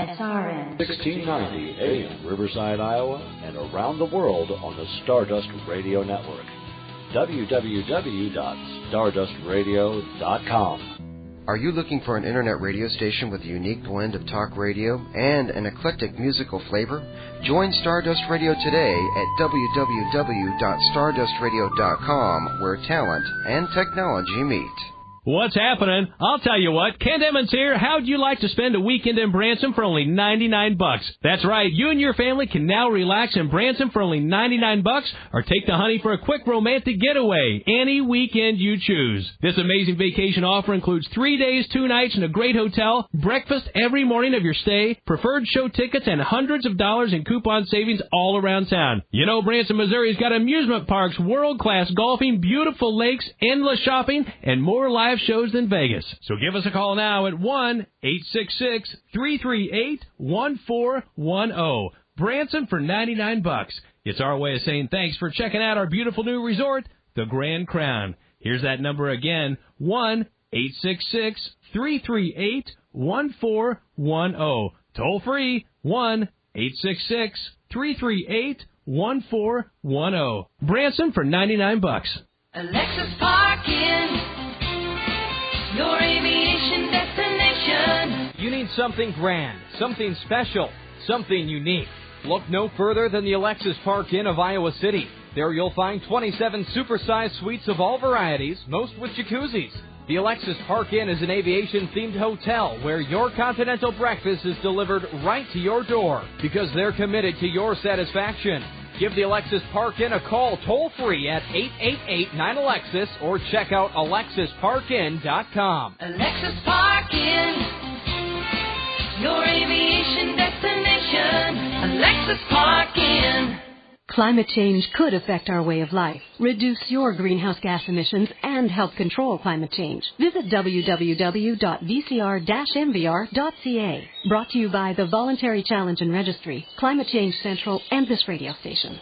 SRN. 1690 AM, Riverside, Iowa, and around the world on the Stardust Radio Network. www.stardustradio.com. Are you looking for an internet radio station with a unique blend of talk radio and an eclectic musical flavor? Join Stardust Radio today at www.stardustradio.com, where talent and technology meet. What's happening? I'll tell you what. Kent Emmons here. How'd you like to spend a weekend in Branson for only $99? That's right. You and your family can now relax in Branson for only $99 or take the honey for a quick romantic getaway any weekend you choose. This amazing vacation offer includes 3 days, 2 nights in a great hotel, breakfast every morning of your stay, preferred show tickets, and hundreds of dollars in coupon savings all around town. You know, Branson, Missouri's got amusement parks, world-class golfing, beautiful lakes, endless shopping, and more live shows than Vegas. So give us a call now at 1-866-338-1410. Branson for $99. It's our way of saying thanks for checking out our beautiful new resort, the Grand Crown. Here's that number again, 1-866-338-1410. Toll free, 1-866-338-1410. Branson for $99. Alexis Parkin, your aviation destination. You need something grand, something special, something unique. Look no further than the Alexis Park Inn of Iowa City. There you'll find 27 supersized suites of all varieties, most with jacuzzis. The Alexis Park Inn is an aviation-themed hotel where your continental breakfast is delivered right to your door because they're committed to your satisfaction. Give the Alexis Park Inn a call toll-free at 888-9-ALEXIS or check out alexisparkin.com. Alexis Park Inn, your aviation destination. Alexis Park Inn. Climate change could affect our way of life, reduce your greenhouse gas emissions, and help control climate change. Visit www.vcr-mvr.ca. Brought to you by the Voluntary Challenge and Registry, Climate Change Central, and this radio station.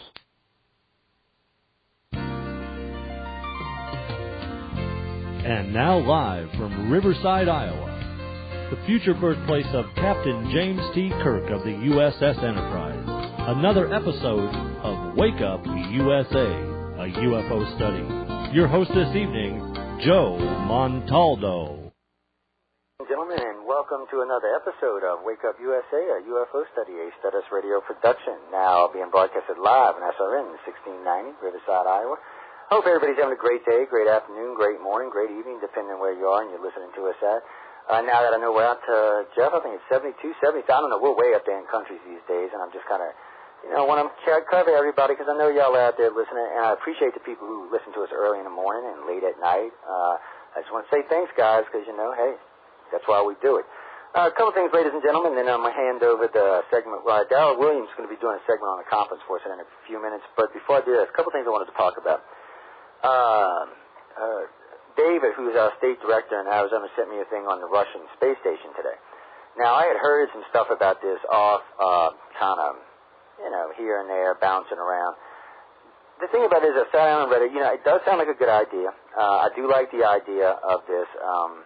And now live from Riverside, Iowa, the future birthplace of Captain James T. Kirk of the USS Enterprise. Another episode of Wake Up USA, a UFO study. Your host this evening, Joe Montaldo. Gentlemen, and welcome to another episode of Wake Up USA, a UFO study, a Stardust Radio production, now being broadcasted live on SRN 1690, Riverside, Iowa. Hope everybody's having a great day, great afternoon, great morning, great evening, depending on where you are and you're listening to us at. Now that I know we're out to, Jeff, I think it's 72, 70, I don't know, we're way up there in countries these days, and I'm just kind of, want to cover everybody because I know y'all are out there listening, and I appreciate the people who listen to us early in the morning and late at night. I just want to say thanks, guys, because, hey, that's why we do it. A couple things, ladies and gentlemen, then I'm going to hand over the segment. Darrell Williams is going to be doing a segment on the conference for us in a few minutes, but before I do that, a couple things I wanted to talk about. David, who's our state director in Arizona, sent me a thing on the Russian space station today. Now, I had heard some stuff about this off, kind of, here and there, bouncing around. The thing about it is, I sat down and read it. It does sound like a good idea. I do like the idea of this. Of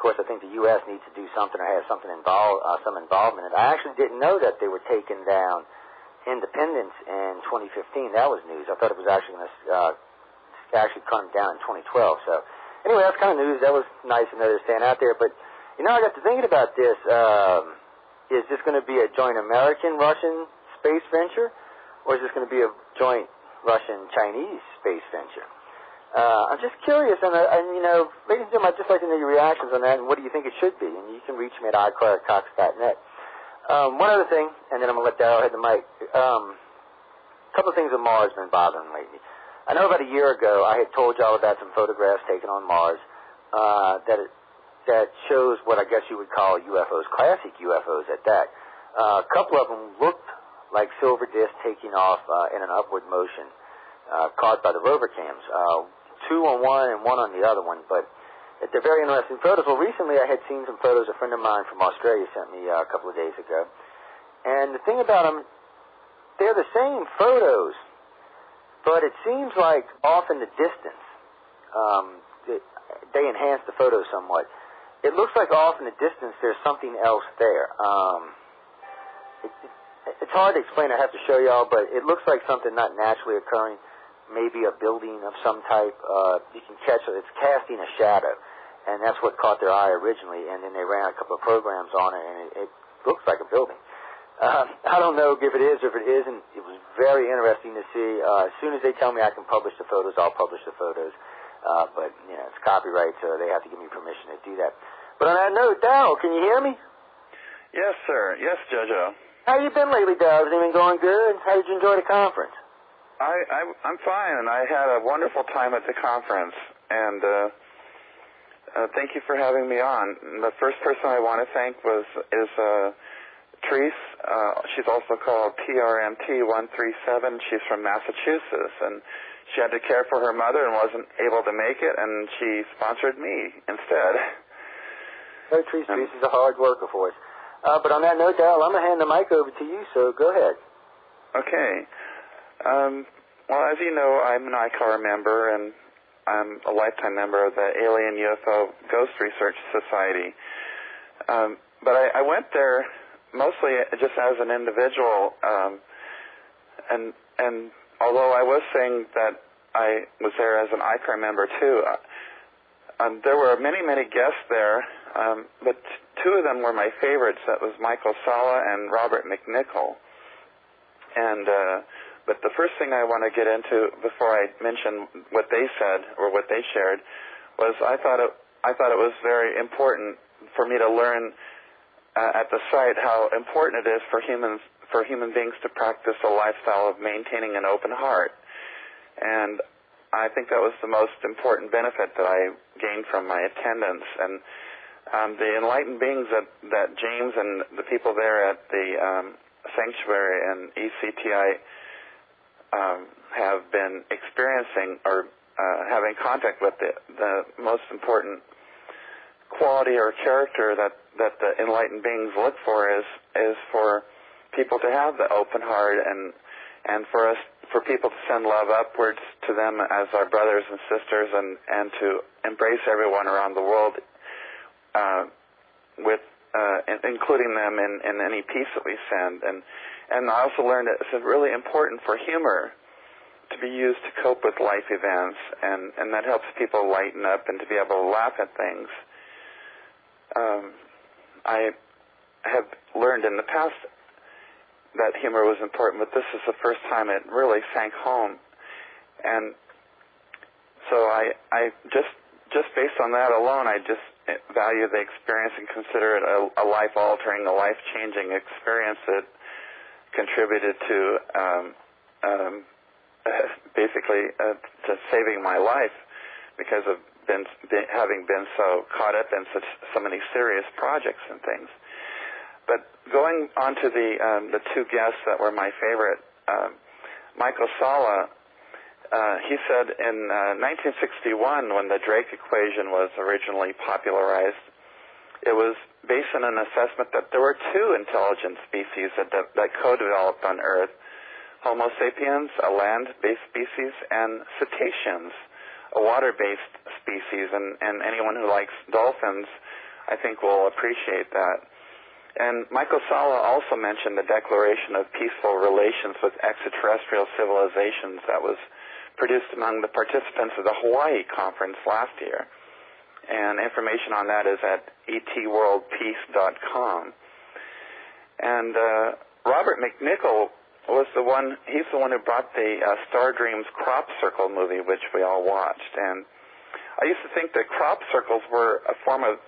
course, I think the U.S. needs to do something or have something some involvement in it. I actually didn't know that they were taking down Independence in 2015. That was news. I thought it was actually going to actually come down in 2012. So, anyway, that's kind of news. That was nice to know they're staying out there. But, I got to thinking about this. Is this going to be a joint American-Russian space venture, or is this going to be a joint Russian-Chinese space venture? I'm just curious, and ladies and gentlemen, I'd just like to know your reactions on that, and what do you think it should be? And you can reach me at iCar@cox.net. One other thing, and then I'm going to let Darrell hit the mic. A couple of things on Mars have been bothering me lately. I know about a year ago I had told y'all about some photographs taken on Mars that shows what I guess you would call UFOs, classic UFOs at that. A couple of them looked like silver discs taking off in an upward motion caused by the rover cams. 2 on one and 1 on the other one, but they're very interesting photos. Well, recently I had seen some photos a friend of mine from Australia sent me a couple of days ago. And the thing about them, they're the same photos, but it seems like off in the distance, they enhance the photos somewhat. It looks like off in the distance there's something else there. it's hard to explain. I have to show y'all, but it looks like something not naturally occurring. Maybe a building of some type. You can catch it. It's casting a shadow, and that's what caught their eye originally. And then they ran a couple of programs on it, and it looks like a building. I don't know if it is or if it isn't. It was very interesting to see. As soon as they tell me I can publish the photos, I'll publish the photos. But, you know, it's copyright, so they have to give me permission to do that. But on that note, Darryl, can you hear me? Yes, sir. Yes, JoJo. How you been lately, Darryl? Has it been going good? How did you enjoy the conference? I'm fine, and I had a wonderful time at the conference. And thank you for having me on. The first person I want to thank is Therese. She's also called PRMT137. She's from Massachusetts, and she had to care for her mother and wasn't able to make it, and she sponsored me instead. Hey, Therese is a hard worker for us. But on that note, Darryl, I'm going to hand the mic over to you, so go ahead. Okay. Well, as you know, I'm an ICAR member, and I'm a lifetime member of the Alien UFO Ghost Research Society. But I went there mostly just as an individual, and although I was saying that I was there as an ICAR member too, there were many, many guests there, but two of them were my favorites. That was Michael Salla and Robert McNichol. And but the first thing I want to get into before I mention what they said or what they shared was I thought it was very important for me to learn at the site how important it is for human beings to practice a lifestyle of maintaining an open heart. And I think that was the most important benefit that I gained from my attendance. And the enlightened beings that James and the people there at the sanctuary and ECTI have been experiencing or having contact with, the most important quality or character that the enlightened beings look for is for people to have the open heart and for people to send love upwards to them as our brothers and sisters and to embrace everyone around the world with including them in any peace that we send. And I also learned that it's really important for humor to be used to cope with life events, and that helps people lighten up and to be able to laugh at things. I have learned in the past that humor was important, but this is the first time it really sank home. And so I just based on that alone, I just value the experience and consider it a life-altering, a life-changing experience that contributed to basically to saving my life because of having been so caught up in so many serious projects and things. But going on to the two guests that were my favorite, Michael Salla, he said in 1961, when the Drake equation was originally popularized, it was based on an assessment that there were two intelligent species that co-developed on Earth: Homo sapiens, a land-based species, and cetaceans, a water-based species. And anyone who likes dolphins, I think, will appreciate that. And Michael Salla also mentioned the Declaration of Peaceful Relations with Extraterrestrial Civilizations that was produced among the participants of the Hawaii conference last year. And information on that is at etworldpeace.com. And Robert McNichol he's the one who brought the Star Dreams crop circle movie, which we all watched. And I used to think that crop circles were a form of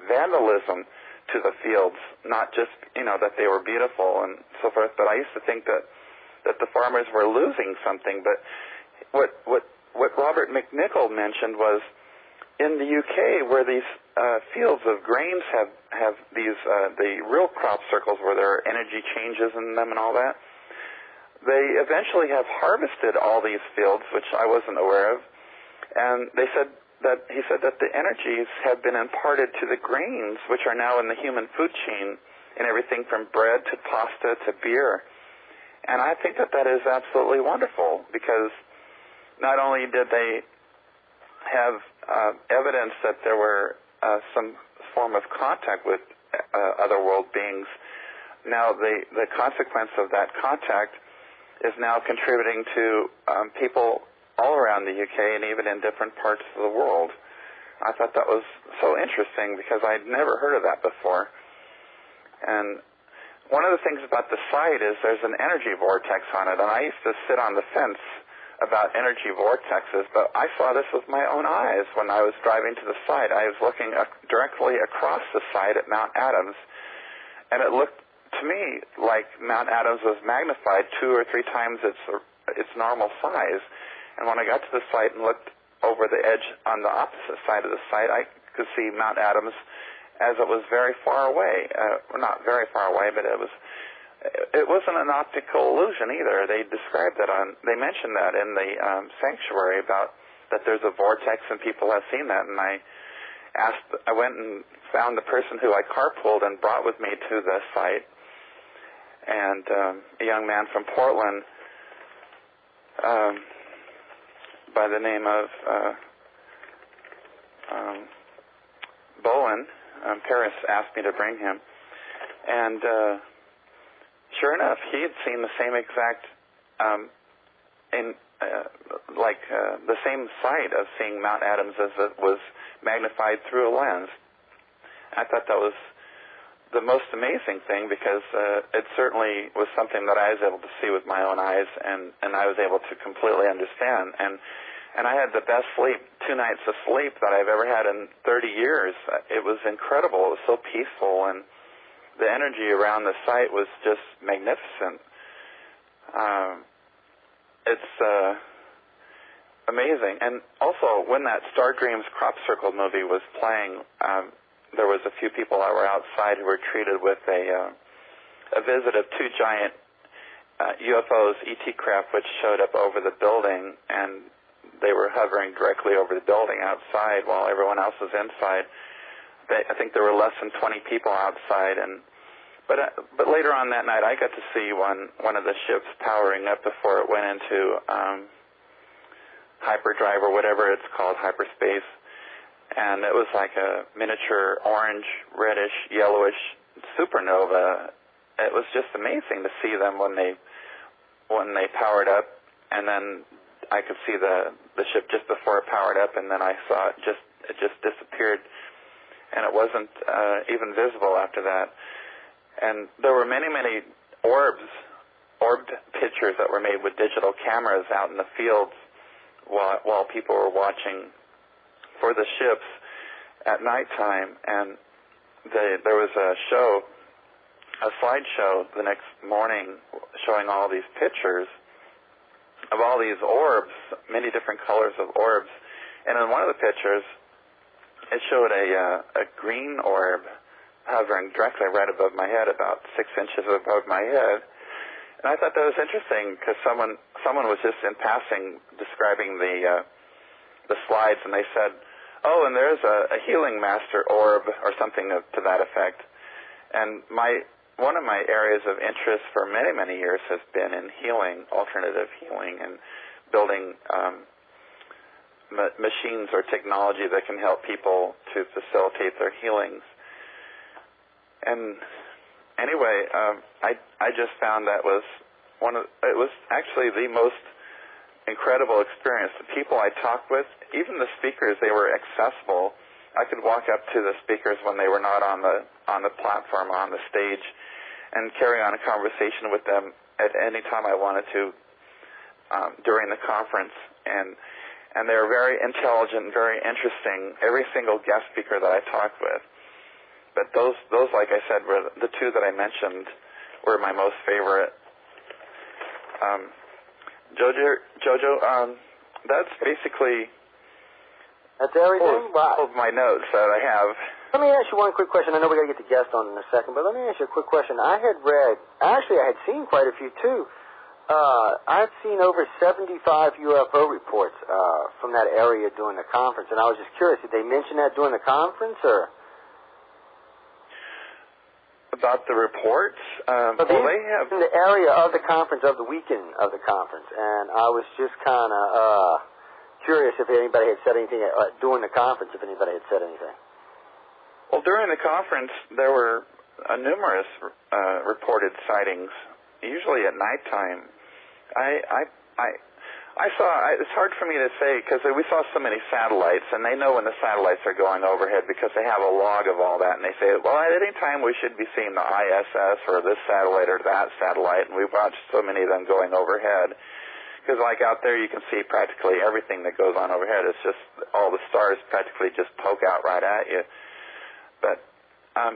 vandalism to the fields, not just, that they were beautiful and so forth, but I used to think that the farmers were losing something. But what Robert McNichol mentioned was in the UK, where these fields of grains have these the real crop circles where there are energy changes in them and all that, they eventually have harvested all these fields, which I wasn't aware of, and he said that the energies have been imparted to the grains, which are now in the human food chain, in everything from bread to pasta to beer. And I think that is absolutely wonderful, because not only did they have evidence that there were some form of contact with other world beings now the consequence of that contact is now contributing to people all around the UK and even in different parts of the world. I thought that was so interesting because I'd never heard of that before. And one of the things about the site is there's an energy vortex on it, and I used to sit on the fence about energy vortexes, but I saw this with my own eyes when I was driving to the site. I was looking directly across the site at Mount Adams, and it looked to me like Mount Adams was magnified 2 or 3 times its normal size. And when I got to the site and looked over the edge on the opposite side of the site, I could see Mount Adams as it was very far away. Well, not very far away, but it wasn't an optical illusion either. They described that they mentioned that in the sanctuary about that there's a vortex and people have seen that. And I went and found the person who I carpooled and brought with me to the site, and a young man from Portland by the name of Bowen. Paris asked me to bring him, and sure enough, he had seen the same exact, the same sight of seeing Mount Adams as it was magnified through a lens. I thought that was the most amazing thing because it certainly was something that I was able to see with my own eyes, and I was able to completely understand. And I had the best sleep, 2 nights of sleep that I've ever had in 30 years. It was incredible. It was so peaceful, and the energy around the site was just magnificent. It's amazing. And also, when that Star Dreams Crop Circle movie was playing, there was a few people that were outside who were treated with a visit of 2 giant UFOs, ET craft, which showed up over the building, and they were hovering directly over the building outside while everyone else was inside. I think there were less than 20 people outside, but later on that night, I got to see one of the ships powering up before it went into hyperdrive or whatever it's called, hyperspace, and it was like a miniature orange, reddish, yellowish supernova. It was just amazing to see them when they powered up, and then I could see the ship just before it powered up, and then I saw it just disappeared, and it wasn't even visible after that. And there were many, many orbed pictures that were made with digital cameras out in the fields while people were watching for the ships at nighttime. And there was a slideshow the next morning showing all these pictures of all these orbs, many different colors of orbs. And in one of the pictures, it showed a green orb hovering directly right above my head, about 6 inches above my head. And I thought that was interesting because someone was just in passing describing the slides, and they said, "Oh, and there's a healing master orb," or something to that effect. And one of my areas of interest for many, many years has been in healing, alternative healing, and building machines or technology that can help people to facilitate their healings. And anyway, I just found that was it was actually the most incredible experience. The people I talked with, even the speakers, they were accessible. I could walk up to the speakers when they were not on the platform, on the stage, and carry on a conversation with them at any time I wanted to during the conference. And they were very intelligent, very interesting, every single guest speaker that I talked with. But those, like I said, were the 2 that I mentioned were my most favorite. Jojo, that's basically everything? all of my notes that I have. Let me ask you one quick question. I know we got to get the guest on in a second, but let me ask you a quick question. I had seen quite a few too. I've seen over 75 UFO reports from that area during the conference, and I was just curious, did they mention that during the conference, or? About the reports? Well, they have in the area of the conference, of the weekend of the conference, and I was just kind of curious if anybody had said anything during the conference, if anybody had said anything. Well, during the conference, there were numerous reported sightings, usually at nighttime. I saw, it's hard for me to say because we saw so many satellites, and they know when the satellites are going overhead because they have a log of all that, and they say, well, at any time we should be seeing the ISS or this satellite or that satellite, and we've watched so many of them going overhead. Because like out there you can see practically everything that goes on overhead. It's just all the stars practically just poke out right at you. But,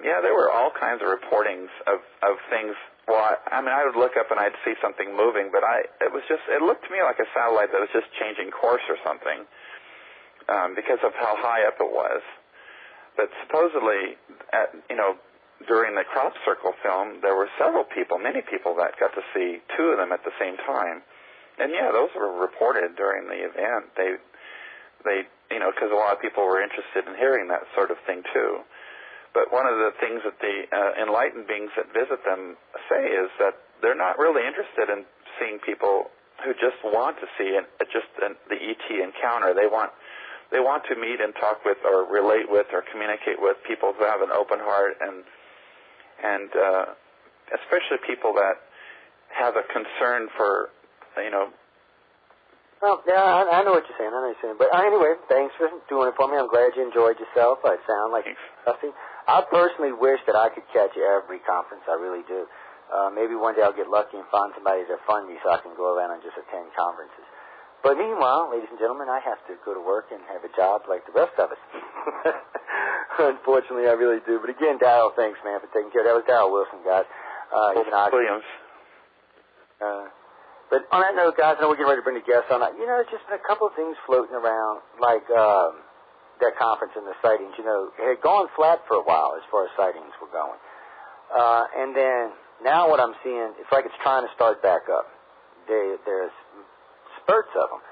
yeah, there were all kinds of reportings of things. Well, I would look up and I'd see something moving, but it looked to me like a satellite that was just changing course or something because of how high up it was. But supposedly, during the crop circle film, there were many people that got to see two of them at the same time. And yeah, those were reported during the event. They because a lot of people were interested in hearing that sort of thing too. But one of the things that the enlightened beings that visit them say is that they're not really interested in seeing people who just want to see the ET encounter. They want to meet and talk with or relate with or communicate with people who have an open heart and especially people that have a concern for, Well, yeah, I know what you're saying. But anyway, thanks for doing it for me. I'm glad you enjoyed yourself. I sound like nothing. I personally wish that I could catch every conference. I really do. Maybe one day I'll get lucky and find somebody to fund me so I can go around and just attend conferences. But meanwhile, ladies and gentlemen, I have to go to work and have a job like the rest of us. Unfortunately, I really do. But again, Darryl, thanks, man, for taking care. That was Darryl Wilson, guys. Williams. But on that note, guys, I know we're getting ready to bring the guests on. There's just been a couple of things floating around, like that conference and the sightings. It had gone flat for a while as far as sightings were going. And then now what I'm seeing, it's like it's trying to start back up. There's spurts of them.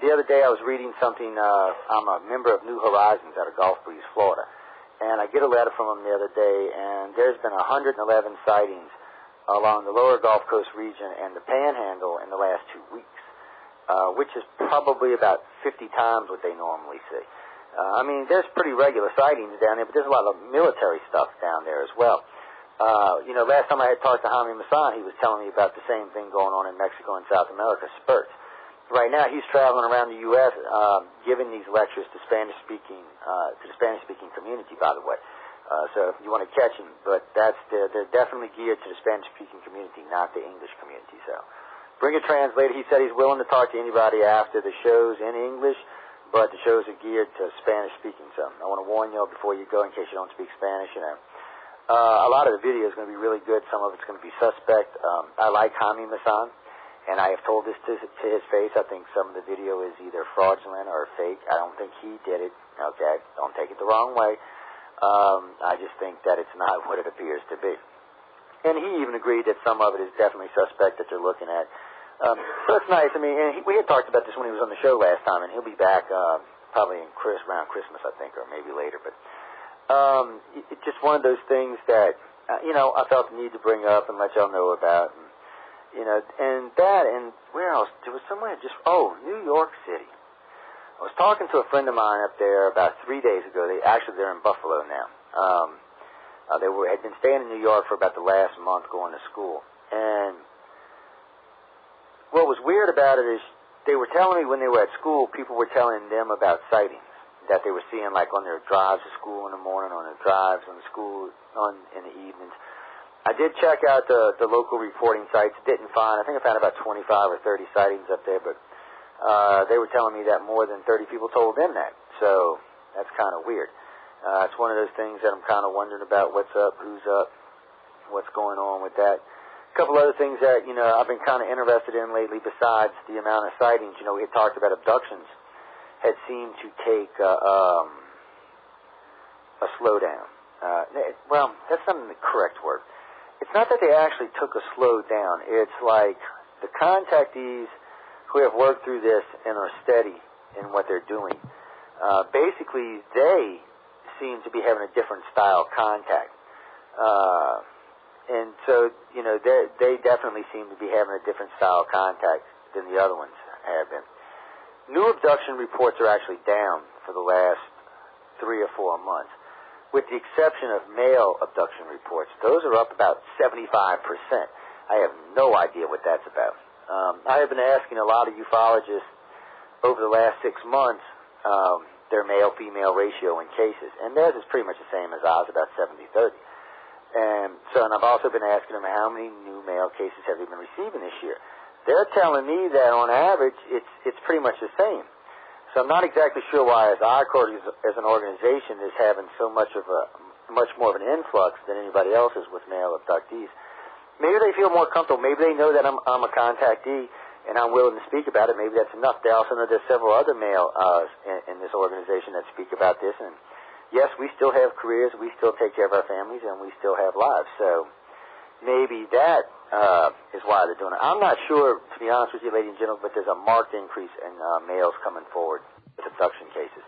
The other day I was reading something. I'm a member of New Horizons out of Gulf Breeze, Florida. And I get a letter from them the other day, and there's been 111 sightings along the lower Gulf Coast region and the Panhandle in the last 2 weeks, which is probably about 50 times what they normally see. There's pretty regular sightings down there, but there's a lot of military stuff down there as well. Last time I had talked to Jaime Maussan, he was telling me about the same thing going on in Mexico and South America, spurts. Right now, he's traveling around the U.S. Giving these lectures to the Spanish-speaking community, by the way. So if you want to catch him, but they're definitely geared to the Spanish-speaking community, not the English community. So bring a translator. He said he's willing to talk to anybody after the shows in English, but the shows are geared to Spanish-speaking. So I want to warn you before you go in case you don't speak Spanish. A lot of the video is going to be really good. Some of it's going to be suspect. I like Jaime Maussan, and I have told this to his face. I think some of the video is either fraudulent or fake. I don't think he did it. Okay, don't take it the wrong way. I just think that it's not what it appears to be. And he even agreed that some of it is definitely suspect that they're looking at. So it's nice. And we had talked about this when he was on the show last time, and he'll be back probably around Christmas, I think, or maybe later. But it's just one of those things that, I felt the need to bring up and let y'all know about. And where else? There was somewhere New York City. I was talking to a friend of mine up there about 3 days ago. They're in Buffalo now. They had been staying in New York for about the last month going to school. And what was weird about it is they were telling me when they were at school, people were telling them about sightings that they were seeing like on their drives to school in the morning, on their drives on the school in the evenings. I did check out the local reporting sites. I think I found about 25 or 30 sightings up there, but they were telling me that more than 30 people told them that. So that's kind of weird. It's one of those things that I'm kind of wondering about what's up, who's up, what's going on with that. A couple other things that, I've been kind of interested in lately besides the amount of sightings. We had talked about abductions had seemed to take a slowdown. Well, that's not the correct word. It's not that they actually took a slow down. It's like the contactees who have worked through this and are steady in what they're doing. Basically, they seem to be having a different style contact. And so, they definitely seem to be having a different style contact than the other ones have been. New abduction reports are actually down for the last 3 or 4 months. with the exception of male abduction reports. Those are up about 75%. I have no idea what that's about. I have been asking a lot of ufologists over the last 6 months their male-female ratio in cases, and theirs is pretty much the same as ours, about 70-30. And I've also been asking them how many new male cases have they been receiving this year. They're telling me that on average it's pretty much the same. So I'm not exactly sure why ICOR as an organization is having much more of an influx than anybody else is with male abductees. Maybe they feel more comfortable. Maybe they know that I'm a contactee and I'm willing to speak about it. Maybe that's enough. They also know there's several other male in this organization that speak about this. And yes, we still have careers, we still take care of our families, and we still have lives. So maybe that is why they're doing it. I'm not sure, to be honest with you, ladies and gentlemen, but there's a marked increase in males coming forward with abduction cases.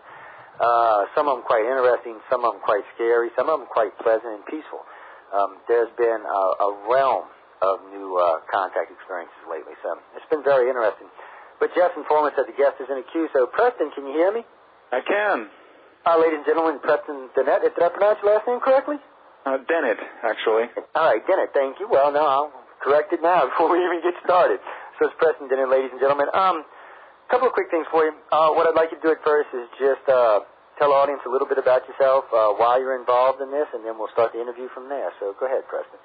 Some of them quite interesting, some of them quite scary, some of them quite pleasant and peaceful. There's been a realm of new contact experiences lately, so it's been very interesting. But Jeff informed us that the guest is in a queue, so Preston, can you hear me? I can. Ladies and gentlemen, Preston Dennett. Did I pronounce your last name correctly? Dennett, actually. All right, Dennett, thank you. Well, no, I'll correct it now before we even get started. So it's Preston Dennett, ladies and gentlemen. A couple of quick things for you. What I'd like you to do at first is just tell the audience a little bit about yourself, why you're involved in this, and then we'll start the interview from there. So go ahead, Preston.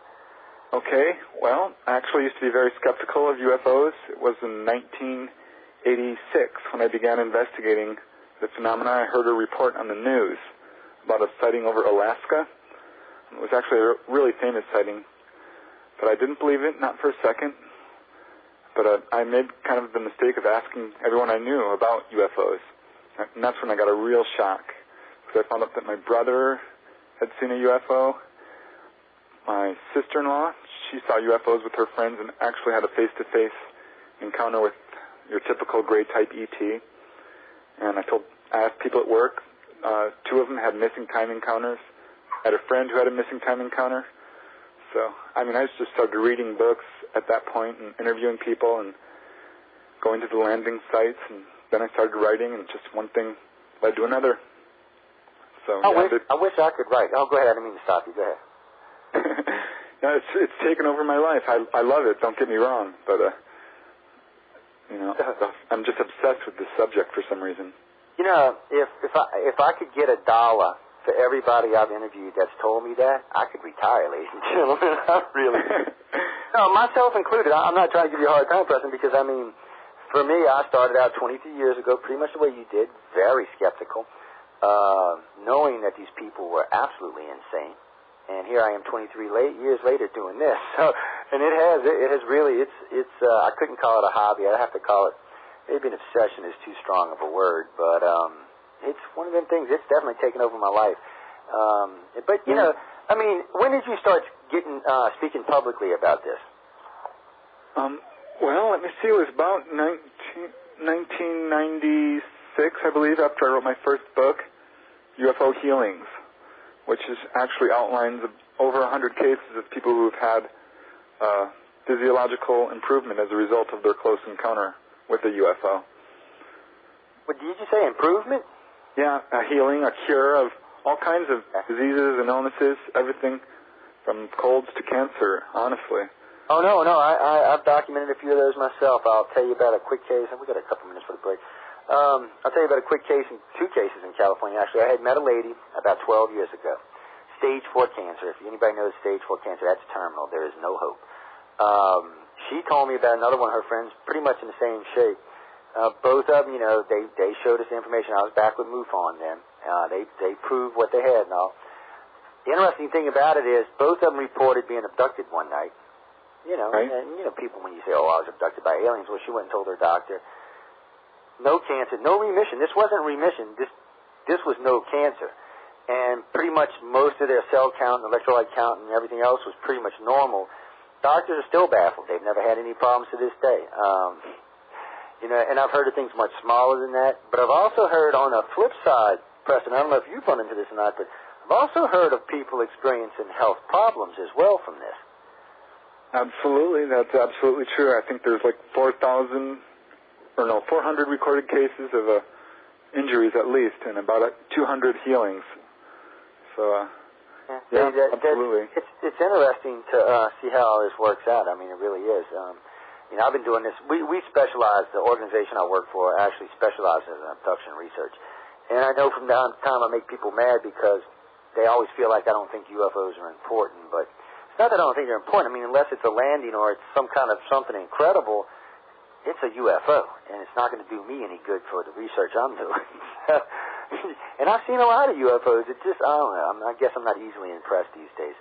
Okay. Well, I actually used to be very skeptical of UFOs. It was in 1986 when I began investigating the phenomena. I heard a report on the news about a sighting over Alaska. It was actually a really famous sighting, but I didn't believe it, not for a second. But I made kind of the mistake of asking everyone I knew about UFOs. And that's when I got a real shock, because I found out that my brother had seen a UFO. My sister-in-law, she saw UFOs with her friends and actually had a face-to-face encounter with your typical gray-type ET. And I asked people at work. 2 of them had missing time encounters. I had a friend who had a missing time encounter. So, I just started reading books at that point and interviewing people and going to the landing sites, and then I started writing, and just one thing led to another. So I wish I could write. Oh, go ahead. I didn't mean to stop you. Go ahead. No, it's taken over my life. I love it. Don't get me wrong, but I'm just obsessed with this subject for some reason. If I could get $1 for everybody I've interviewed that's told me that, I could retire, ladies and gentlemen. I really. No, myself included. I'm not trying to give you a hard time, Preston, because for me, I started out 23 years ago, pretty much the way you did, very skeptical, knowing that these people were absolutely insane. And here I am 23 years later doing this. So, and it has really, I couldn't call it a hobby. I'd have to call it, maybe an obsession is too strong of a word, but it's one of them things. It's definitely taken over my life. But, when did you start speaking publicly about this? Well, let me see. It was about 1996, I believe, after I wrote my first book, UFO Healings, which actually outlines over 100 cases of people who have had physiological improvement as a result of their close encounter with a UFO. What did you say, improvement? Yeah, a healing, a cure of all kinds of diseases and illnesses, everything from colds to cancer, honestly. Oh, no, I've documented a few of those myself. I'll tell you about a quick case. We've got a couple minutes for the break. I'll tell you about a quick case, 2 cases in California, actually. I had met a lady about 12 years ago. Stage 4 cancer. If anybody knows stage 4 cancer, that's terminal. There is no hope. She told me about another one of her friends, pretty much in the same shape. Both of them, they showed us the information. I was back with MUFON then. They proved what they had and all. The interesting thing about it is both of them reported being abducted one night. Right. And people, when you say, I was abducted by aliens, well, she went and told her doctor, no cancer, no remission. This wasn't remission. This was no cancer. And pretty much most of their cell count and electrolyte count and everything else was pretty much normal. Doctors are still baffled. They've never had any problems to this day. And I've heard of things much smaller than that. But I've also heard on a flip side, Preston, I don't know if you've run into this or not, but I've also heard of people experiencing health problems as well from this. Absolutely. That's absolutely true. I think there's like 400 recorded cases of injuries at least, and about 200 healings. So, absolutely. It's interesting to see how all this works out. I mean, it really is. I've been doing this. We specialize, the organization I work for actually specializes in abduction research. And I know from time to time I make people mad because they always feel like I don't think UFOs are important. But it's not that I don't think they're important. I mean, unless it's a landing or it's some kind of something incredible, it's a UFO. And it's not going to do me any good for the research I'm doing. And I've seen a lot of UFOs. It just, I don't know. I guess I'm not easily impressed these days.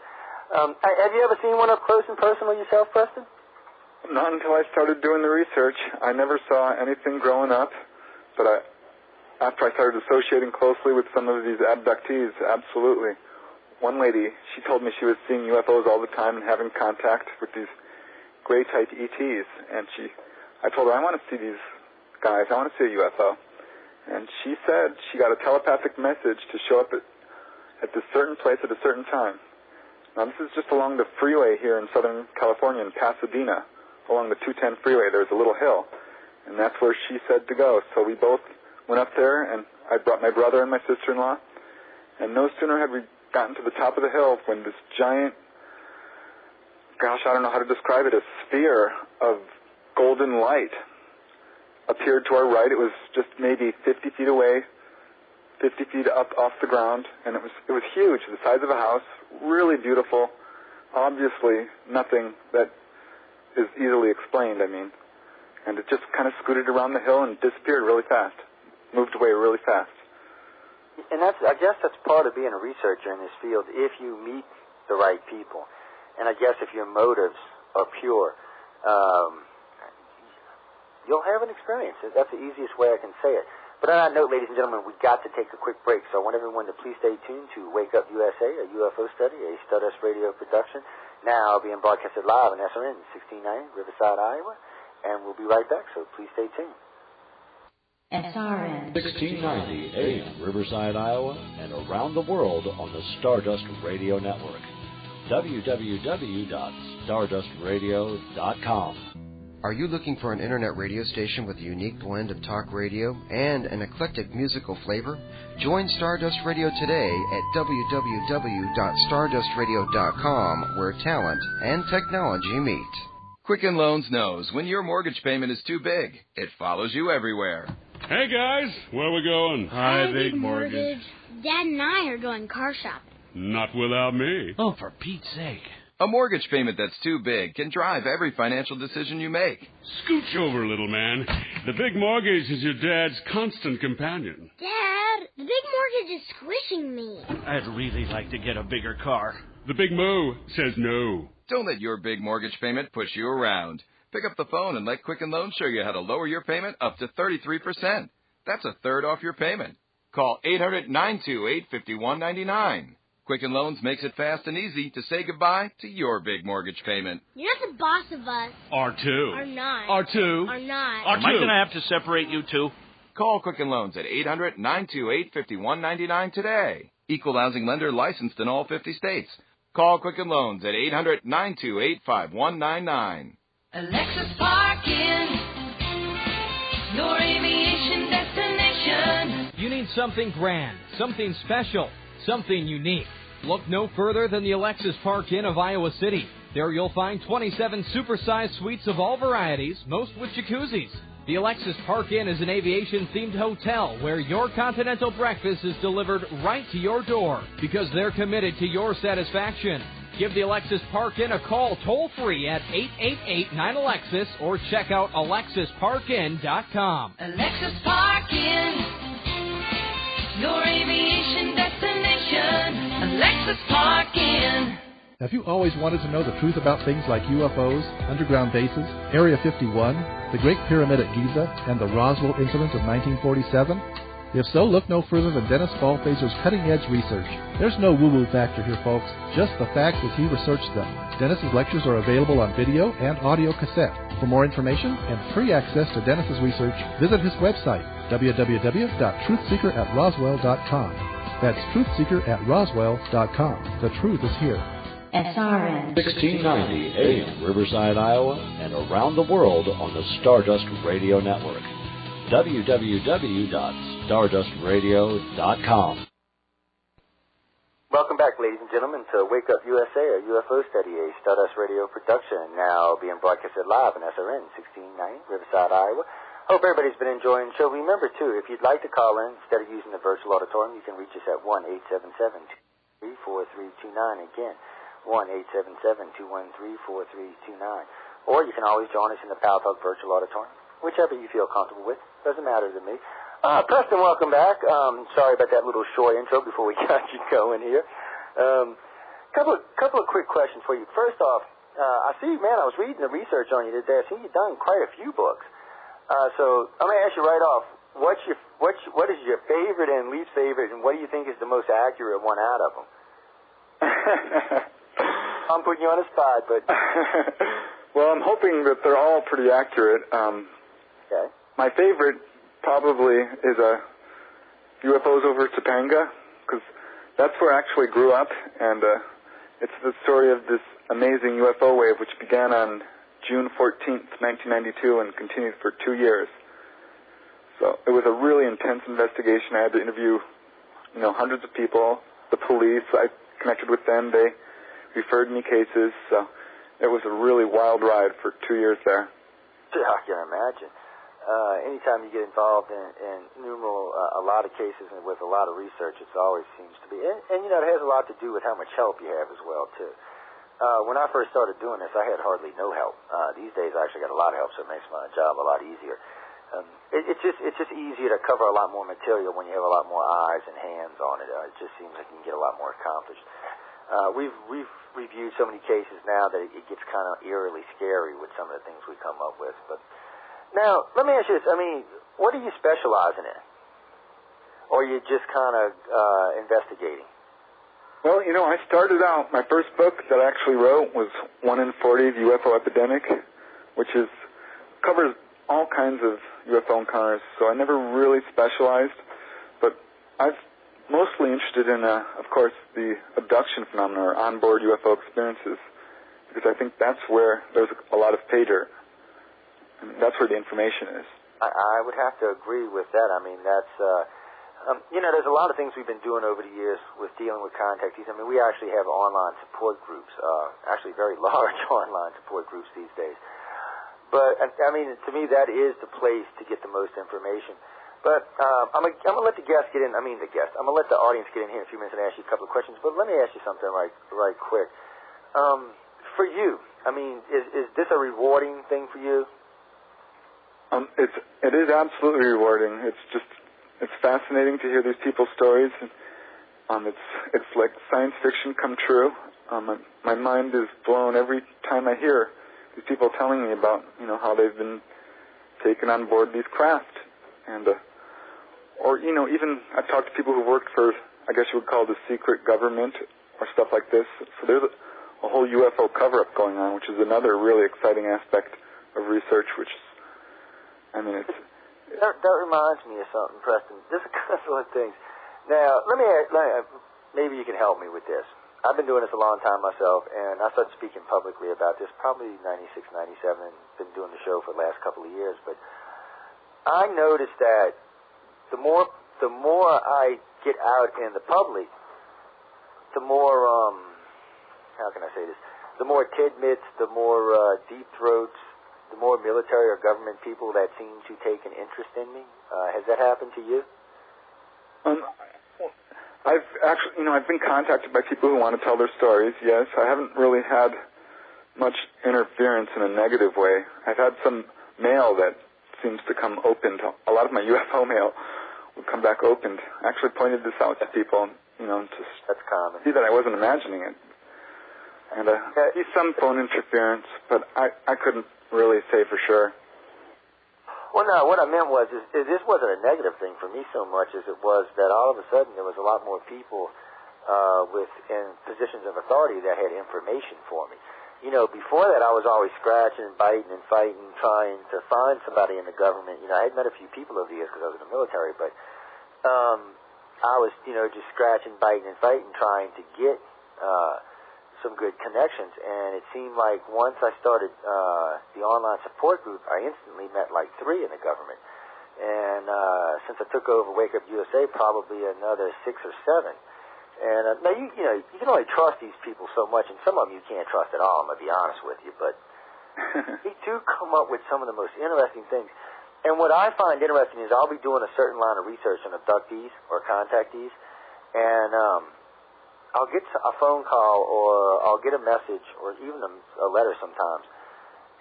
Have you ever seen one up close and personal yourself, Preston? Not until I started doing the research. I never saw anything growing up, but after I started associating closely with some of these abductees, absolutely. One lady, she told me she was seeing UFOs all the time and having contact with these gray-type ETs, and I told her, I want to see these guys, I want to see a UFO. And she said she got a telepathic message to show up at this certain place at a certain time. Now, this is just along the freeway here in Southern California, in Pasadena. Along the 210 freeway, there's a little hill, and that's where she said to go. So we both went up there, and I brought my brother and my sister-in-law, and no sooner had we gotten to the top of the hill when this giant, I don't know how to describe it, a sphere of golden light appeared to our right. It was just maybe 50 feet away, 50 feet up off the ground, and it was huge, the size of a house, really beautiful, obviously nothing that is easily explained, and it just kind of scooted around the hill and disappeared really fast, moved away really fast. And I guess that's part of being a researcher in this field, if you meet the right people, and I guess if your motives are pure, you'll have an experience. That's the easiest way I can say it. But on that note, ladies and gentlemen, we've got to take a quick break, so I want everyone to please stay tuned to Wake Up USA, a UFO study, a Stardust Radio production, now being broadcasted live on SRN 1690, Riverside, Iowa, and we'll be right back, so please stay tuned. SRN 1690 AM, Riverside, Iowa, and around the world on the Stardust Radio Network. www.stardustradio.com. Are you looking for an internet radio station with a unique blend of talk radio and an eclectic musical flavor? Join Stardust Radio today at www.stardustradio.com, where talent and technology meet. Quicken Loans knows when your mortgage payment is too big, it follows you everywhere. Hey guys, where are we going? Hi, Big Mortgage. Dad and I are going car shopping. Not without me. Oh, for Pete's sake. A mortgage payment that's too big can drive every financial decision you make. Scooch over, little man. The Big Mortgage is your dad's constant companion. Dad, the Big Mortgage is squishing me. I'd really like to get a bigger car. The Big Mo says no. Don't let your big mortgage payment push you around. Pick up the phone and let Quicken Loans show you how to lower your payment up to 33%. That's a third off your payment. Call 800-928-5199. Quicken Loans makes it fast and easy to say goodbye to your big mortgage payment. You're not the boss of us. R2. Are not. R2. Are not. R2. Am I going to have to separate you two? Call Quicken Loans at 800-928-5199 today. Equal housing lender licensed in all 50 states. Call Quicken Loans at 800-928-5199. Alexis Parking, your aviation destination. You need something grand, something special, something unique. Look no further than the Alexis Park Inn of Iowa City. There you'll find 27 supersized suites of all varieties, most with jacuzzis. The Alexis Park Inn is an aviation-themed hotel where your continental breakfast is delivered right to your door because they're committed to your satisfaction. Give the Alexis Park Inn a call toll-free at 888-9-ALEXIS or check out alexisparkin.com. Alexis Parking, your aviation destination. Alexis Parking. Have you always wanted to know the truth about things like UFOs, underground bases, Area 51, the Great Pyramid at Giza, and the Roswell incident of 1947? If so, look no further than Dennis Ballfazer's cutting-edge research. There's no woo-woo factor here, folks, just the facts as he researched them. Dennis's lectures are available on video and audio cassette. For more information and free access to Dennis's research, visit his website, www.truthseeker@roswell.com. That's truthseeker@roswell.com. The truth is here. SRN 1690 AM, Riverside, Iowa, and around the world on the Stardust Radio Network. www.stardustradio.com. welcome back, ladies and gentlemen, to Wake Up USA, a UFO Study, a Stardust Radio production, now being broadcasted live on SRN 1690, Riverside, Iowa. Hope everybody's been enjoying the show. Remember, too, if you'd like to call in, instead of using the virtual auditorium, you can reach us at 1-877-213-4329. Again, 1-877-213-4329. Or you can always join us in the Pal Talk virtual auditorium, whichever you feel comfortable with. Doesn't matter to me. Preston, welcome back. Sorry about that little short intro before we got you going here. Couple of quick questions for you. First off, I see, man, I was reading the research on you today. I see you've done quite a few books. So I'm going to ask you right off, what is your favorite and least favorite, and what do you think is the most accurate one out of them? I'm putting you on the spot, but... Well, I'm hoping that they're all pretty accurate. Okay. My favorite probably is UFOs over Topanga, because that's where I actually grew up, and it's the story of this amazing UFO wave which began on June 14th, 1992, and continued for 2 years. So it was a really intense investigation. I had to interview, hundreds of people, the police. I connected with them. They referred me cases. So it was a really wild ride for 2 years there. Yeah, I can imagine. Anytime you get involved in a lot of cases and with a lot of research, it always seems to be, and it has a lot to do with how much help you have as well, too. When I first started doing this, I had hardly no help. These days, I actually got a lot of help, so it makes my job a lot easier. It's just easier to cover a lot more material when you have a lot more eyes and hands on it. It just seems like you can get a lot more accomplished. We've reviewed so many cases now that it gets kind of eerily scary with some of the things we come up with, but. Now, let me ask you this. What are you specializing in? Or are you just kind of investigating? Well, I started out, my first book that I actually wrote was 1 in 40, The UFO Epidemic, which covers all kinds of UFO encounters. So I never really specialized, but I'm mostly interested in, of course, the abduction phenomena or onboard UFO experiences, because I think that's where there's a lot of pay dirt. That's where the information is. I would have to agree with that. That's, there's a lot of things we've been doing over the years with dealing with contactees. We actually have online support groups, actually very large online support groups these days. But, to me, that is the place to get the most information. But I'm going to let the guest get in. I'm going to let the audience get in here in a few minutes and ask you a couple of questions. But let me ask you something right quick. For you, is this a rewarding thing for you? It is absolutely rewarding. It's fascinating to hear these people's stories. It's like science fiction come true. My mind is blown every time I hear these people telling me about how they've been taken on board these craft, and even I've talked to people who worked for, I guess you would call the secret government or stuff like this. So there's a whole UFO cover-up going on, which is another really exciting aspect of research, which is That reminds me of something, Preston. Just a couple of things. Now, maybe you can help me with this. I've been doing this a long time myself, and I started speaking publicly about this probably 96, 97, and been doing the show for the last couple of years. But I noticed that the more I get out in the public, the more, how can I say this? The more tidbits, the more deep throats, the more military or government people that seem to take an interest in me. Has that happened to you? I've actually, I've been contacted by people who want to tell their stories, yes. I haven't really had much interference in a negative way. I've had some mail that seems to come opened. A lot of my UFO mail would come back opened. I actually pointed this out to people, That's common. See that I wasn't imagining it. And see some phone interference, but I couldn't really say for sure. Well, no, what I meant was is this wasn't a negative thing for me so much as it was that all of a sudden there was a lot more people in positions of authority that had information for me. Before that I was always scratching and biting and fighting, trying to find somebody in the government. I had met a few people over the years because I was in the military, but I was, just scratching, biting, and fighting, trying to get some good connections, and it seemed like once I started the online support group, I instantly met like 3 in the government, and since I took over Wake Up USA, probably another 6 or 7, And now, you can only trust these people so much, and some of them you can't trust at all, I'm going to be honest with you, but they do come up with some of the most interesting things. And what I find interesting is I'll be doing a certain line of research on abductees or contactees, and I'll get a phone call or I'll get a message or even a letter sometimes,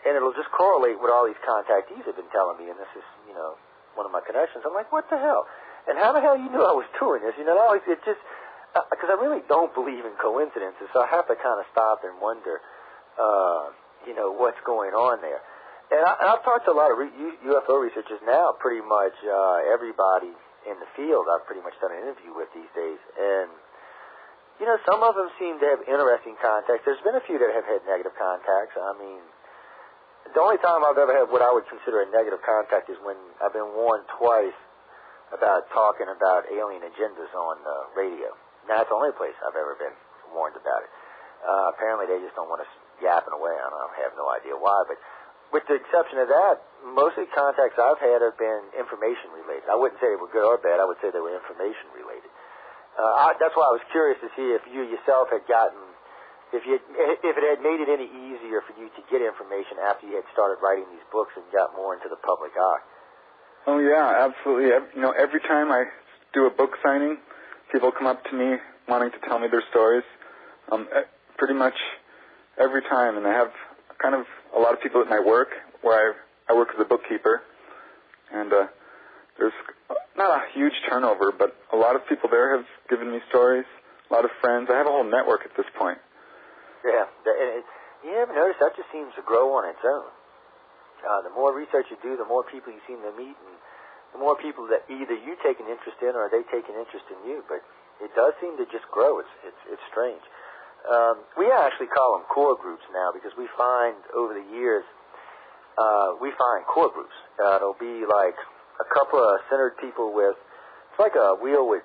and it'll just correlate what all these contactees have been telling me, and this is, one of my connections. I'm like, what the hell? And how the hell you knew I was doing this? It just, because I really don't believe in coincidences, so I have to kind of stop and wonder, what's going on there. And I've talked to a lot of UFO researchers now, pretty much everybody in the field I've pretty much done an interview with these days, and some of them seem to have interesting contacts. There's been a few that have had negative contacts. I mean, the only time I've ever had what I would consider a negative contact is when I've been warned twice about talking about alien agendas on the radio. Now, that's the only place I've ever been warned about it. Apparently, they just don't want us yapping away. I have no idea why. But with the exception of that, most of the contacts I've had have been information related. I wouldn't say they were good or bad. I would say they were information related. That's why I was curious to see if you yourself had gotten, if it had made it any easier for you to get information after you had started writing these books and got more into the public eye. Oh, yeah, absolutely. Every time I do a book signing, people come up to me wanting to tell me their stories. Pretty much every time. And I have kind of a lot of people at my work where I work as a bookkeeper. And there's not a huge turnover, but a lot of people there have given me stories, a lot of friends. I have a whole network at this point. Yeah. You ever notice that just seems to grow on its own? The more research you do, the more people you seem to meet, and the more people that either you take an interest in or they take an interest in you. But it does seem to just grow. It's strange. We actually call them core groups now because we find over the years, we find core groups. It'll be like a couple of centered people with, it's like a wheel with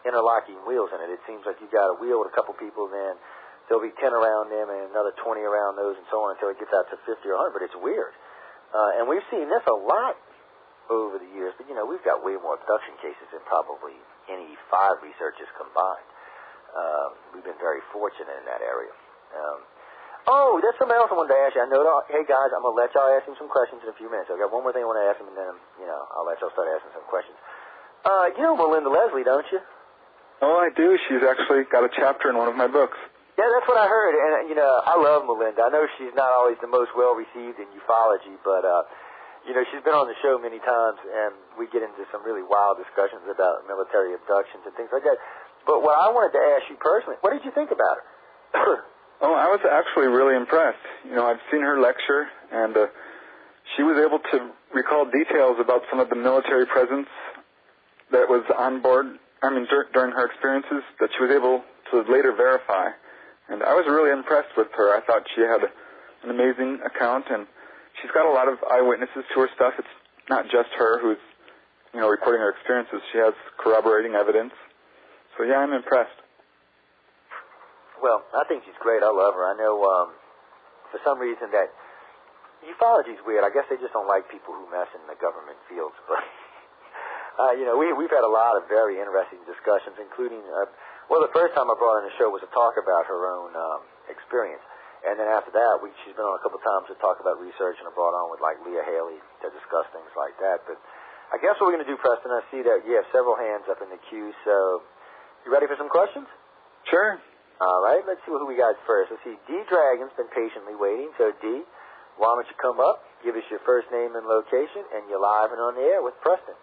interlocking wheels in it. It seems like you got a wheel with a couple people, then there'll be 10 around them and another 20 around those and so on until it gets out to 50 or 100, but it's weird. And we've seen this a lot over the years, but, we've got way more abduction cases than probably any 5 researchers combined. We've been very fortunate in that area. There's something else I wanted to ask you. I know, hey, guys, I'm going to let y'all ask him some questions in a few minutes. I've got one more thing I want to ask him, and then, I'll let y'all start asking some questions. You know Melinda Leslie, don't you? Oh, I do. She's actually got a chapter in one of my books. Yeah, that's what I heard, and, I love Melinda. I know she's not always the most well-received in ufology, but, she's been on the show many times, and we get into some really wild discussions about military abductions and things like that. But what I wanted to ask you personally, what did you think about her? Oh, I was actually really impressed. I've seen her lecture, and she was able to recall details about some of the military presence that was on board, during her experiences, that she was able to later verify. And I was really impressed with her. I thought she had an amazing account, and she's got a lot of eyewitnesses to her stuff. It's not just her who's, recording her experiences. She has corroborating evidence. So, yeah, I'm impressed. Well, I think she's great. I love her. I know for some reason that ufology's weird. I guess they just don't like people who mess in the government fields. But, we've had a lot of very interesting discussions, including, the first time I brought her on the show was to talk about her own experience. And then after that, she's been on a couple of times to talk about research, and I brought on with, Leah Haley to discuss things like that. But I guess what we're going to do, Preston, I see that you have several hands up in the queue, so you ready for some questions? Sure. All right, let's see who we got first. Let's see, D. Dragon's been patiently waiting. So, D, why don't you come up, give us your first name and location, and you're live and on the air with Preston.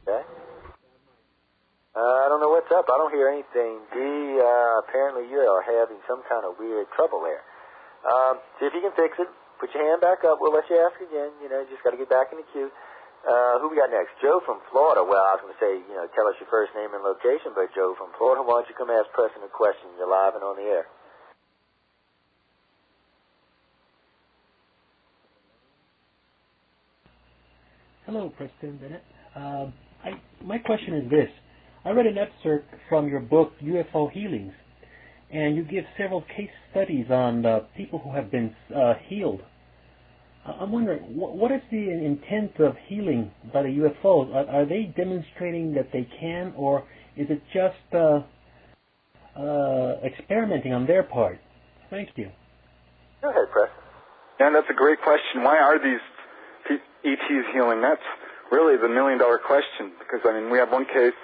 Okay. I don't know what's up. I don't hear anything. D, apparently you are having some kind of weird trouble there. See if you can fix it. Put your hand back up. We'll let you ask again. You just got to get back in the queue. Who we got next? Joe from Florida. Well, I was going to say, tell us your first name and location, but Joe from Florida, why don't you come ask Preston a question? You're live and on the air. Hello, Preston Dennett. My question is this. I read an excerpt from your book, UFO Healings, and you give several case studies on people who have been healed. I'm wondering, what is the intent of healing by the UFOs? Are they demonstrating that they can, or is it just experimenting on their part? Thank you. Go ahead, Preston. Yeah, that's a great question. Why are these ETs healing? That's really the million-dollar question, because, I mean, we have one case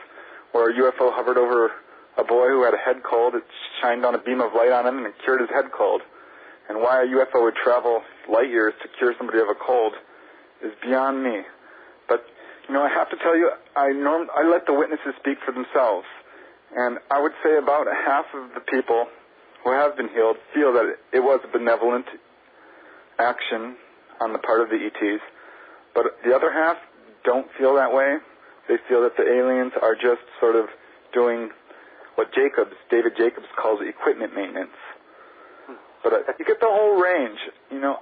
where a UFO hovered over a boy who had a head cold. It shined on a beam of light on him, and it cured his head cold. And why a UFO would travel light years to cure somebody of a cold is beyond me. But, you know, I have to tell you, I let the witnesses speak for themselves. And I would say about half of the people who have been healed feel that it was a benevolent action on the part of the ETs. But the other half don't feel that way. They feel that the aliens are just sort of doing what David Jacobs calls equipment maintenance. But you get the whole range. You know,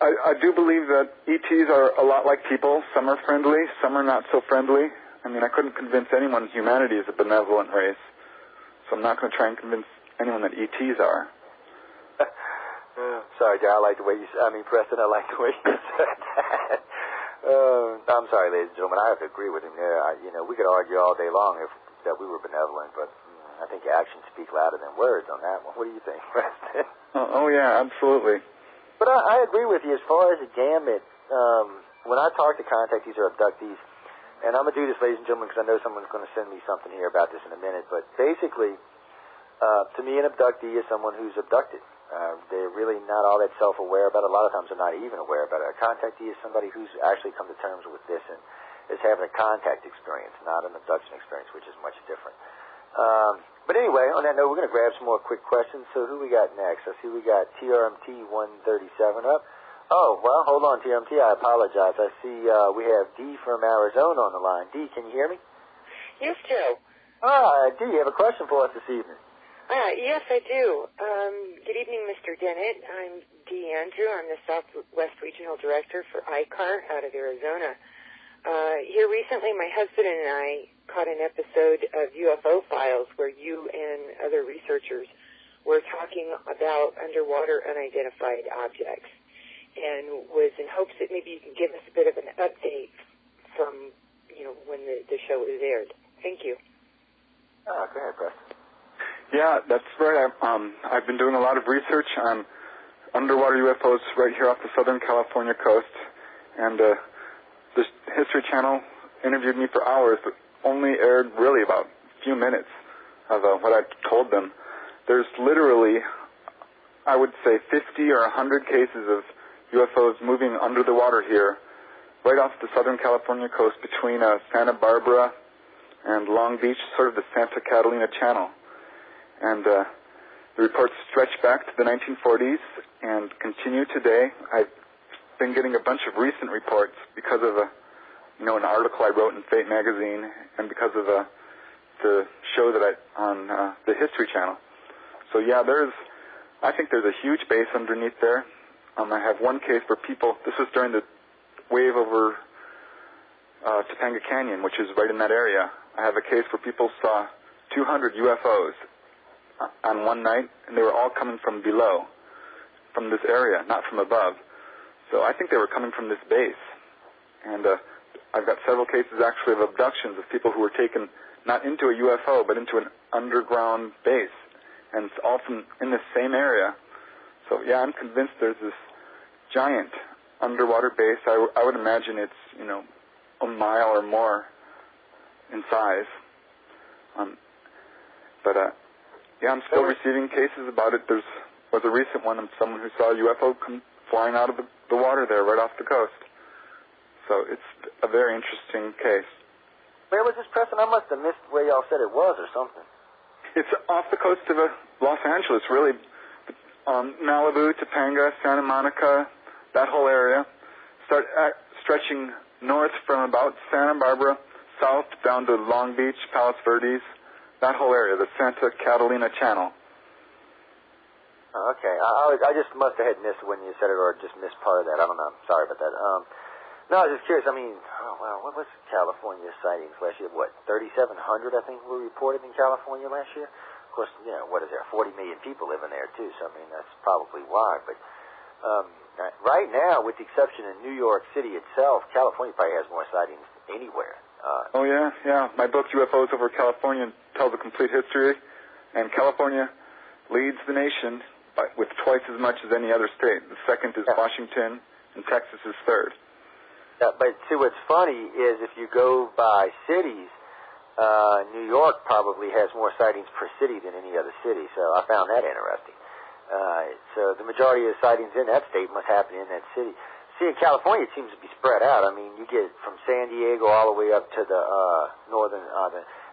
I do believe that ETs are a lot like people. Some are friendly, some are not so friendly. I mean, I couldn't convince anyone humanity is a benevolent race, so I'm not going to try and convince anyone that ETs are. Sorry, Joe, Preston, I like the way you said that. I'm sorry, ladies and gentlemen, I have to agree with him there. We could argue all day long that we were benevolent, but I think actions speak louder than words on that one. What do you think, Preston? Oh, yeah, absolutely. But I agree with you as far as the gamut. When I talk to contactees or abductees, and I'm going to do this, ladies and gentlemen, because I know someone's going to send me something here about this in a minute, but basically, to me, an abductee is someone who's abducted. They're really not all that self-aware about it. A lot of times they're not even aware about it. A contactee is somebody who's actually come to terms with this and is having a contact experience, not an abduction experience, which is much different. But anyway, on that note, we're going to grab some more quick questions. So who we got next? I see we got TRMT 137 up. Oh, well, hold on, TRMT. I apologize. I see we have D from Arizona on the line. D, can you hear me? Yes, Joe. D, you have a question for us this evening. Yes, I do. Good evening, Mr. Dennett. I'm Dee Andrew. I'm the Southwest Regional Director for ICAR out of Arizona. Here recently, my husband and I caught an episode of UFO Files where you and other researchers were talking about underwater unidentified objects, and was in hopes that maybe you can give us a bit of an update from, when the show was aired. Thank you. Go ahead, Preston. Yeah, that's right. I've been doing a lot of research on underwater UFOs right here off the Southern California coast, and the History Channel interviewed me for hours, but only aired really about a few minutes of what I told them. There's literally, I would say, 50 or 100 cases of UFOs moving under the water here, right off the Southern California coast between Santa Barbara and Long Beach, sort of the Santa Catalina Channel. And the reports stretch back to the 1940s and continue today. I've been getting a bunch of recent reports because of an article I wrote in Fate magazine, and because of the show that on the History Channel. So yeah, I think there's a huge base underneath there. I have one case where this was during the wave over Topanga Canyon, which is right in that area. I have a case where people saw 200 UFOs on one night, and they were all coming from below, from this area, not from above. So I think they were coming from this base. And I've got several cases actually of abductions of people who were taken not into a UFO, but into an underground base. And it's all from in the same area. So yeah, I'm convinced there's this giant underwater base. I would imagine it's, a mile or more in size. Yeah, I'm still receiving cases about it. There was a recent one of someone who saw a UFO come flying out of the water there right off the coast. So it's a very interesting case. Where was this, Preston? I must have missed where y'all said it was or something. It's off the coast of Los Angeles, really. Malibu, Topanga, Santa Monica, that whole area. Stretching north from about Santa Barbara, south down to Long Beach, Palos Verdes. That whole area, the Santa Catalina Channel. Okay. I just must have had missed when you said it, or just missed part of that. I don't know. Sorry about that. No, I was just curious. I mean, what was California sightings last year? 3,700, I think, were reported in California last year? Of course, what is there? 40 million people living there too. So I mean, that's probably why. But right now, with the exception of New York City itself, California probably has more sightings than anywhere. Oh yeah. My book UFOs Over California tells a complete history, and California leads the nation with twice as much as any other state. The second is Washington, and Texas is third. But see, what's funny is if you go by cities, New York probably has more sightings per city than any other city. So I found that interesting. So the majority of the sightings in that state must happen in that city. See, in California, it seems to be spread out. I mean, you get from San Diego all the way up to the northern.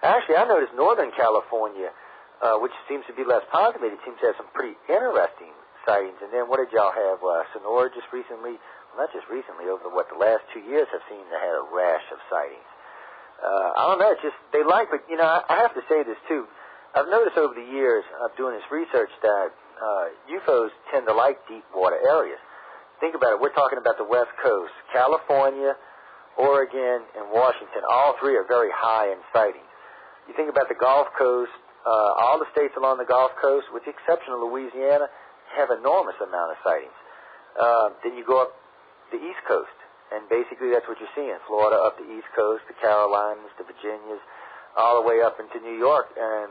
Actually, I noticed Northern California, which seems to be less populated, seems to have some pretty interesting sightings. And then what did y'all have? Sonora just recently. Well, not just recently, over the last 2 years have seemed to have a rash of sightings. I don't know, it's just, they like, but, I have to say this, too. I've noticed over the years of doing this research that UFOs tend to like deep water areas. Think about it, we're talking about the West Coast. California, Oregon, and Washington, all three are very high in sightings. You think about the Gulf Coast, all the states along the Gulf Coast, with the exception of Louisiana, have enormous amount of sightings. Then you go up the East Coast, and basically that's what you're seeing. Florida up the East Coast, the Carolinas, the Virginias, all the way up into New York. And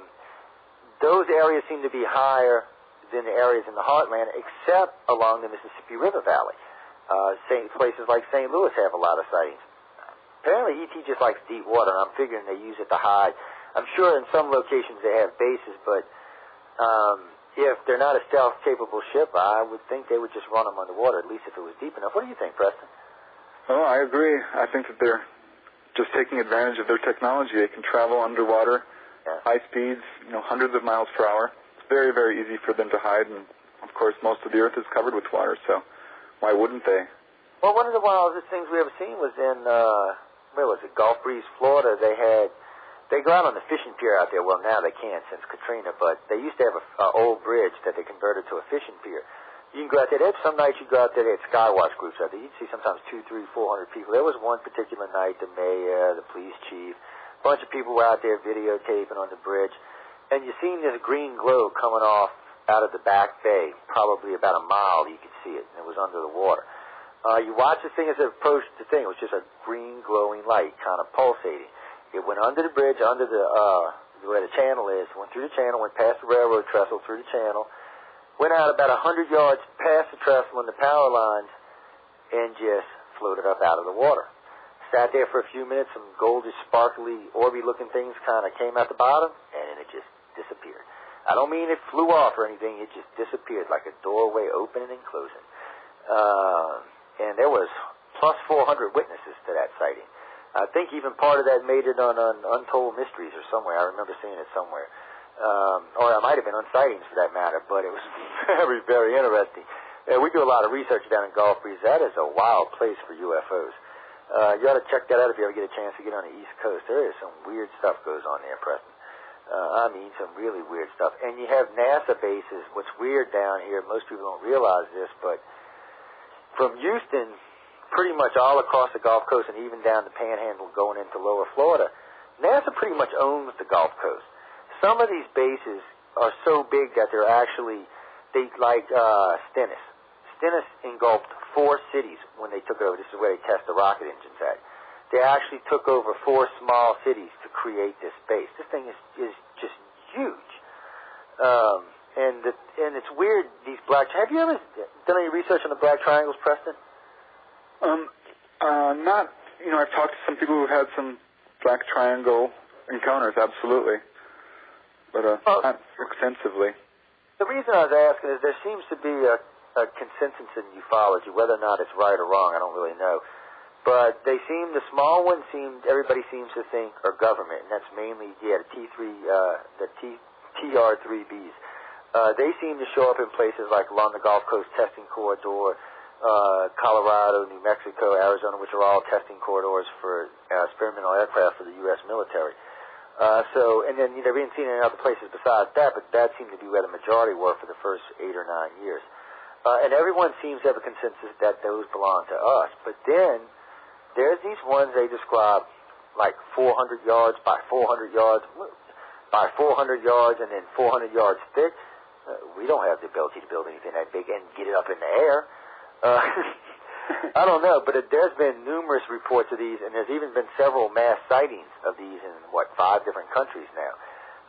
those areas seem to be higher than the areas in the heartland, except along the Mississippi River Valley. Places like St. Louis have a lot of sightings. Apparently ET just likes deep water, and I'm figuring they use it to hide. I'm sure in some locations they have bases, but if they're not a stealth-capable ship, I would think they would just run them underwater, at least if it was deep enough. What do you think, Preston? Oh, I agree. I think that they're just taking advantage of their technology. They can travel underwater, high speeds, hundreds of miles per hour. It's very, very easy for them to hide, and, of course, most of the Earth is covered with water, so why wouldn't they? Well, one of the wildest things we ever seen was in, Gulf Breeze, Florida. They go out on the fishing pier out there. Well, now they can't since Katrina, but they used to have an old bridge that they converted to a fishing pier. You can go out there. Some nights you go out there, they had skywatch groups out there. You'd see sometimes 200, 300, 400 people. There was one particular night, the mayor, the police chief, a bunch of people were out there videotaping on the bridge, and you seen this green glow coming off out of the back bay, probably about a mile you could see it, and it was under the water. You watch the thing as it approached the thing. It was just a green glowing light, kind of pulsating. It went under the bridge, under the where the channel is, went through the channel, went past the railroad trestle, through the channel, went out about 100 yards past the trestle and the power lines, and just floated up out of the water. Sat there for a few minutes, some goldish, sparkly, orby-looking things kind of came out the bottom, and then it just disappeared. I don't mean it flew off or anything, it just disappeared like a doorway opening and closing. And there was plus 400 witnesses to that sighting. I think even part of that made it on Untold Mysteries or somewhere. I remember seeing it somewhere. Or it might have been on Sightings for that matter, but it was very, very interesting. We do a lot of research down in Gulf Breeze. That is a wild place for UFOs. You ought to check that out if you ever get a chance to get on the East Coast. There is some weird stuff goes on there, Preston. I mean, some really weird stuff. And you have NASA bases. What's weird down here, most people don't realize this, but from Houston pretty much all across the Gulf Coast and even down the Panhandle going into lower Florida, NASA pretty much owns the Gulf Coast. Some of these bases are so big that they're actually, like Stennis. Stennis engulfed 4 cities when they took over. This is where they test the rocket engines at. They actually took over 4 small cities to create this base. This thing is just huge. And it's weird, these black... Have you ever done any research on the black triangles, Preston? Not, I've talked to some people who've had some black triangle encounters, absolutely. But not extensively. The reason I was asking is there seems to be a consensus in ufology, whether or not it's right or wrong, I don't really know. But the small ones everybody seems to think are government, and that's mainly, the TR-3Bs. They seem to show up in places like along the Gulf Coast testing corridor, Colorado, New Mexico, Arizona, which are all testing corridors for experimental aircraft for the U.S. military. And then they're being seen in other places besides that, but that seemed to be where the majority were for the first 8 or 9 years. And everyone seems to have a consensus that those belong to us. But then there's these ones they describe like 400 yards by 400 yards. by 400 yards and then 400 yards thick. We don't have the ability to build anything that big and get it up in the air. I don't know, but there's been numerous reports of these, and there's even been several mass sightings of these in, 5 different countries now.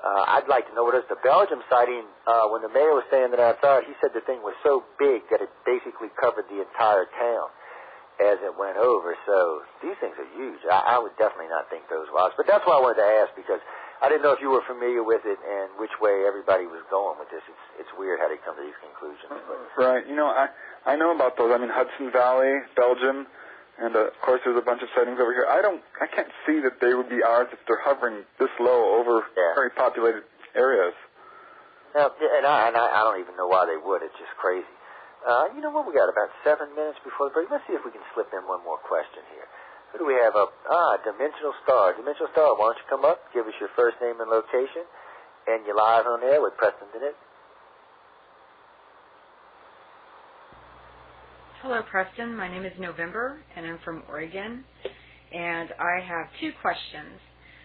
I'd like to know what is the Belgium sighting. When the mayor was standing outside, he said the thing was so big that it basically covered the entire town as it went over. So these things are huge. I would definitely not think those were ours. But that's why I wanted to ask, because I didn't know if you were familiar with it and which way everybody was going with this. It's weird how they come to these conclusions. But. Right. You know, I know about those. I mean, Hudson Valley, Belgium, and of course there's a bunch of sightings over here. I can't see that they would be ours if they're hovering this low over very populated areas. Now, and I don't even know why they would. It's just crazy. You know what? We got about 7 minutes before the break. Let's see if we can slip in one more question here. Who do we have up? Dimensional Star. Dimensional Star, why don't you come up, give us your first name and location, and you're live on air with Preston Dennett. Hello, Preston. My name is November, and I'm from Oregon, and I have 2 questions.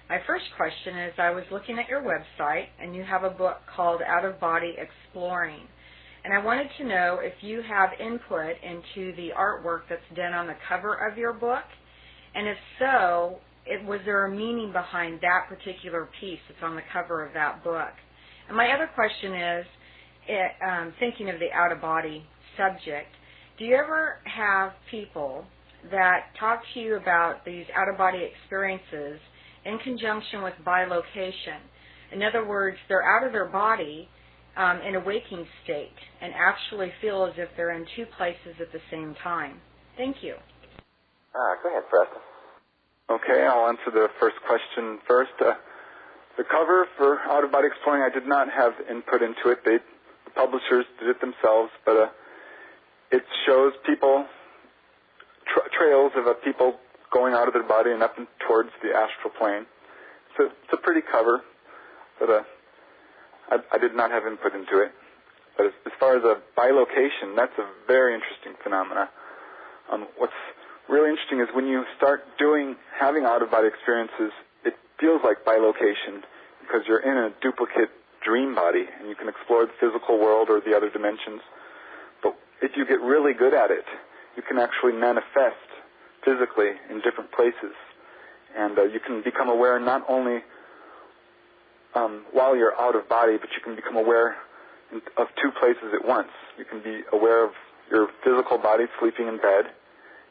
My first question is, I was looking at your website, and you have a book called Out of Body Exploring, and I wanted to know if you have input into the artwork that's done on the cover of your book, and if so, was there a meaning behind that particular piece that's on the cover of that book? And my other question is, thinking of the out-of-body subject, do you ever have people that talk to you about these out-of-body experiences in conjunction with bilocation? In other words, they're out of their body in a waking state and actually feel as if they're in 2 places at the same time. Thank you. Go ahead, Preston. Okay, I'll answer the first question first. The cover for Out of Body Exploring, I did not have input into it. The publishers did it themselves, but it shows people, trails of people going out of their body and up and towards the astral plane. So it's a pretty cover, but I did not have input into it. But as far as a bilocation, that's a very interesting phenomena. What's really interesting is when you start having out-of-body experiences, it feels like bilocation because you're in a duplicate dream body and you can explore the physical world or the other dimensions. But if you get really good at it, you can actually manifest physically in different places. And you can become aware not only while you're out of body, but you can become aware of 2 places at once. You can be aware of your physical body sleeping in bed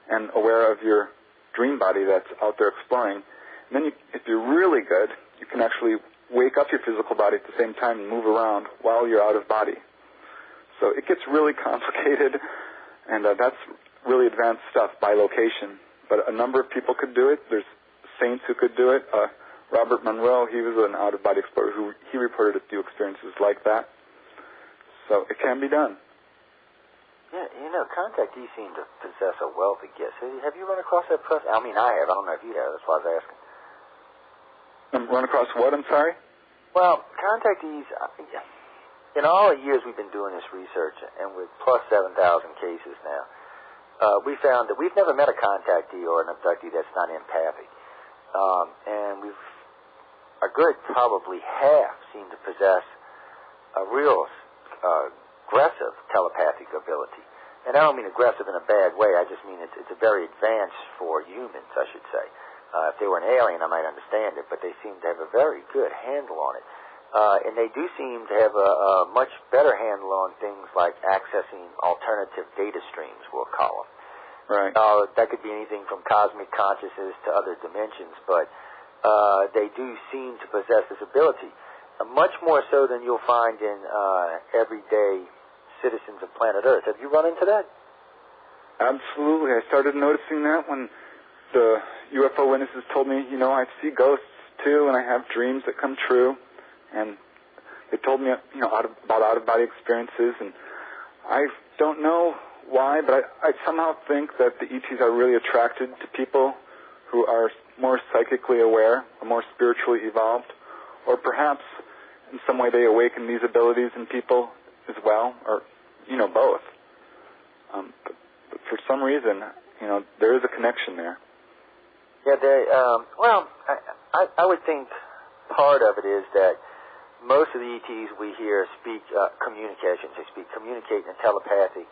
and aware of your dream body that's out there exploring. And then if you're really good, you can actually wake up your physical body at the same time and move around while you're out of body. So it gets really complicated, and that's really advanced stuff, bilocation. But a number of people could do it. There's saints who could do it. Robert Monroe, he was an out-of-body explorer he reported a few experiences like that. So it can be done. Yeah, you know, contactees seem to possess a wealth of gifts. Have you run across that person? I mean, I have. I don't know if you have. That's why I was asking. Run across what? I'm sorry? Well, contactees, in all the years we've been doing this research, and with plus 7,000 cases now, we found that we've never met a contactee or an abductee that's not empathic. And a good probably half seem to possess a real aggressive telepathic ability. And I don't mean aggressive in a bad way. I just mean it's a very advanced for humans, I should say. If they were an alien, I might understand it, but they seem to have a very good handle on it. And they do seem to have a much better handle on things like accessing alternative data streams, we'll call them. Right. That could be anything from cosmic consciousness to other dimensions, but they do seem to possess this ability, much more so than you'll find in everyday citizens of planet Earth. Have you run into that? Absolutely. I started noticing that when the UFO witnesses told me, you know, I see ghosts too, and I have dreams that come true, and they told me, you know, about out-of-body experiences, and I don't know why, but I somehow think that the ETs are really attracted to people who are more psychically aware, or more spiritually evolved, or perhaps in some way they awaken these abilities in people as well, or, you know, both. But for some reason, you know, there is a connection there. Yeah, I would think part of it is that most of the ETs we hear communicate in a telepathic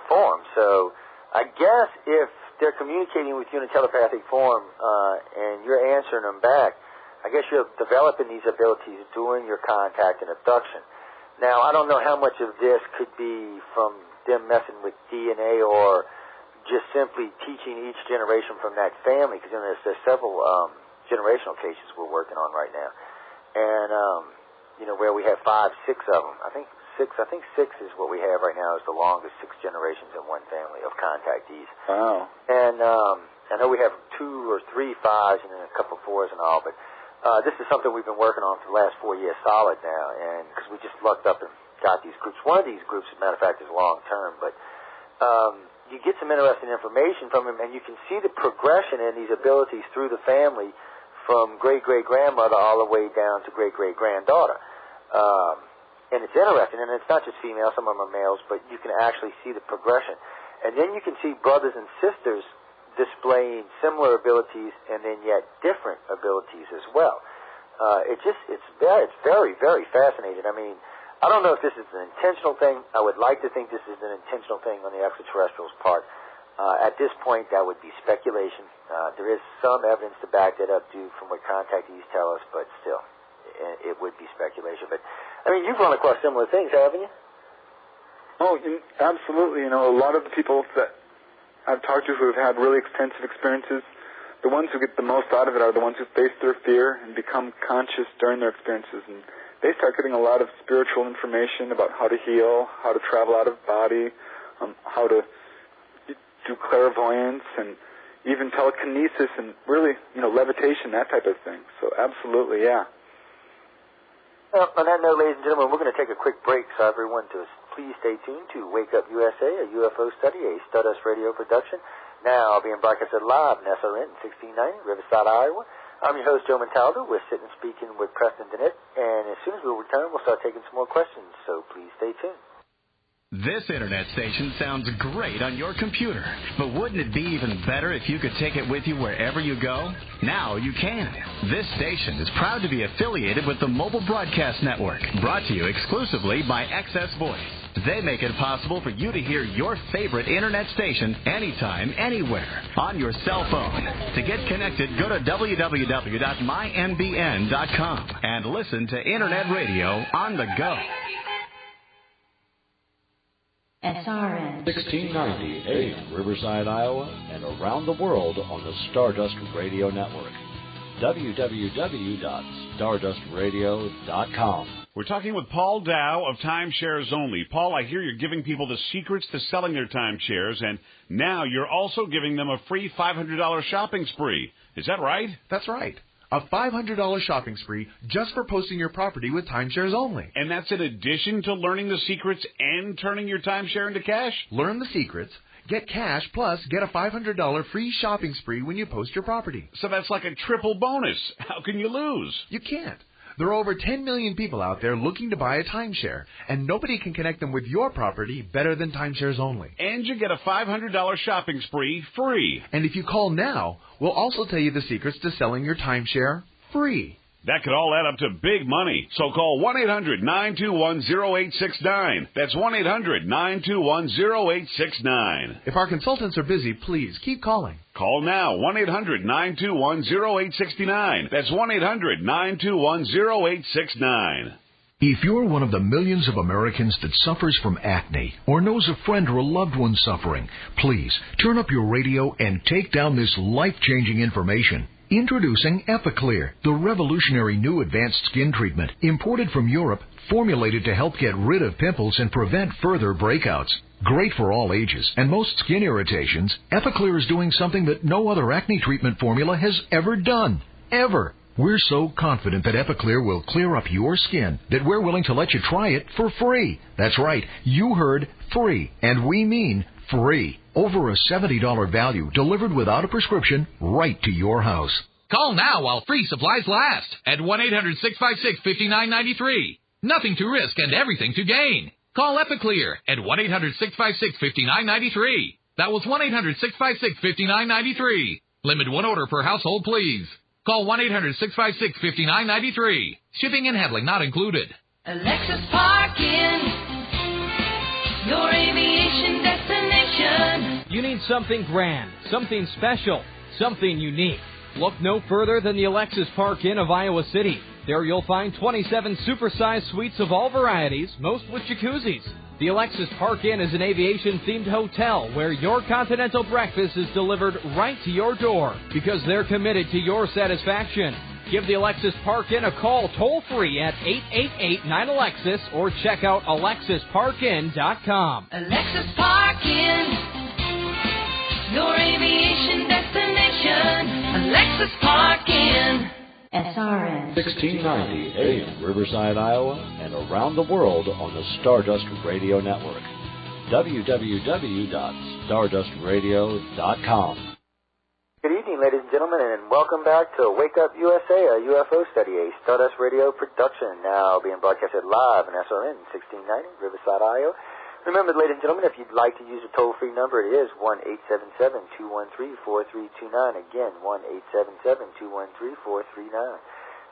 form. So I guess if they're communicating with you in a telepathic form and you're answering them back, I guess you're developing these abilities during your contact and abduction. Now, I don't know how much of this could be from them messing with DNA or just simply teaching each generation from that family, because there's several generational cases we're working on right now. And, where we have 5, 6 of them. I think six is what we have right now is the longest 6 generations in one family of contactees. Wow. And I know we have 2 or 3 5s and then a couple 4s and all, but this is something we've been working on for the last 4 years solid now, and because we just lucked up and got these groups. One of these groups, as a matter of fact, is long-term, but you get some interesting information from them, and you can see the progression in these abilities through the family from great-great-grandmother all the way down to great-great-granddaughter. And it's interesting, and it's not just females, some of them are males, but you can actually see the progression. And then you can see brothers and sisters displaying similar abilities and then yet different abilities as well. It's very, very fascinating. I mean, I don't know if this is an intentional thing. I would like to think this is an intentional thing on the extraterrestrials' part. At this point, that would be speculation. There is some evidence to back that up, due from what contactees tell us, but still, it would be speculation. But, I mean, you've run across similar things, haven't you? Oh, absolutely. A lot of the people that I've talked to who have had really extensive experiences, the ones who get the most out of it are the ones who face their fear and become conscious during their experiences. And they start getting a lot of spiritual information about how to heal, how to travel out of body, how to do clairvoyance, and even telekinesis and really, levitation, that type of thing. So absolutely, yeah. Well, on that note, ladies and gentlemen, we're going to take a quick break, so everyone please stay tuned to Wake Up USA, a UFO study, a Stardust Radio production. Now being broadcasted live in SRN 1690, Riverside, Iowa. I'm your host, Joe Montaldo. We're sitting and speaking with Preston Dennett, and as soon as we return, we'll start taking some more questions, so please stay tuned. This internet station sounds great on your computer, but wouldn't it be even better if you could take it with you wherever you go? Now you can. This station is proud to be affiliated with the Mobile Broadcast Network, brought to you exclusively by Access Voice. They make it possible for you to hear your favorite internet station anytime, anywhere, on your cell phone. To get connected, go to www.mymbn.com and listen to Internet Radio on the go. SRN 1690 AM, Riverside, Iowa, and around the world on the Stardust Radio Network. www.stardustradio.com. We're talking with Paul Dow of Timeshares Only. Paul, I hear you're giving people the secrets to selling their timeshares, and now you're also giving them a free $500 shopping spree. Is that right? That's right. A $500 shopping spree just for posting your property with Timeshares Only. And that's in addition to learning the secrets and turning your timeshare into cash? Learn the secrets, get cash, plus get a $500 free shopping spree when you post your property. So that's like a triple bonus. How can you lose? You can't. There are over 10 million people out there looking to buy a timeshare, and nobody can connect them with your property better than Timeshares Only. And you get a $500 shopping spree free. And if you call now, we'll also tell you the secrets to selling your timeshare free. That could all add up to big money. So call 1-800-921-0869. That's 1-800-921-0869. If our consultants are busy, please keep calling. Call now, 1-800-921-0869. That's 1-800-921-0869. If you're one of the millions of Americans that suffers from acne or knows a friend or a loved one suffering, please turn up your radio and take down this life-changing information. Introducing Epiclear, the revolutionary new advanced skin treatment, imported from Europe, formulated to help get rid of pimples and prevent further breakouts. Great for all ages and most skin irritations, Epiclear is doing something that no other acne treatment formula has ever done. Ever. We're so confident that Epiclear will clear up your skin that we're willing to let you try it for free. That's right, you heard free, and we mean free. Over a $70 value delivered without a prescription right to your house. Call now while free supplies last at 1-800-656-5993. Nothing to risk and everything to gain. Call Epiclear at 1-800-656-5993. That was 1-800-656-5993. Limit one order per household, please. Call 1-800-656-5993. Shipping and handling not included. Alexis Parking, your aviation destination. You need something grand, something special, something unique. Look no further than the Alexis Park Inn of Iowa City. There you'll find 27 supersized suites of all varieties, most with jacuzzis. The Alexis Park Inn is an aviation-themed hotel where your continental breakfast is delivered right to your door because they're committed to your satisfaction. Give the Alexis Park Inn a call toll-free at 888-9-ALEXIS or check out alexisparkin.com. Alexis Park Inn, your aviation destination. Alexis Park Inn. SRN 1690 AM, Riverside, Iowa, and around the world on the Stardust Radio Network. www.stardustradio.com. Good evening, ladies and gentlemen, and welcome back to Wake Up USA, a UFO study, a Stardust Radio production, now being broadcasted live on SRN 1690, Riverside, Iowa. Remember, ladies and gentlemen, if you'd like to use a toll-free number, it is 1-877-213-4329. Again, 1-877-213-4329.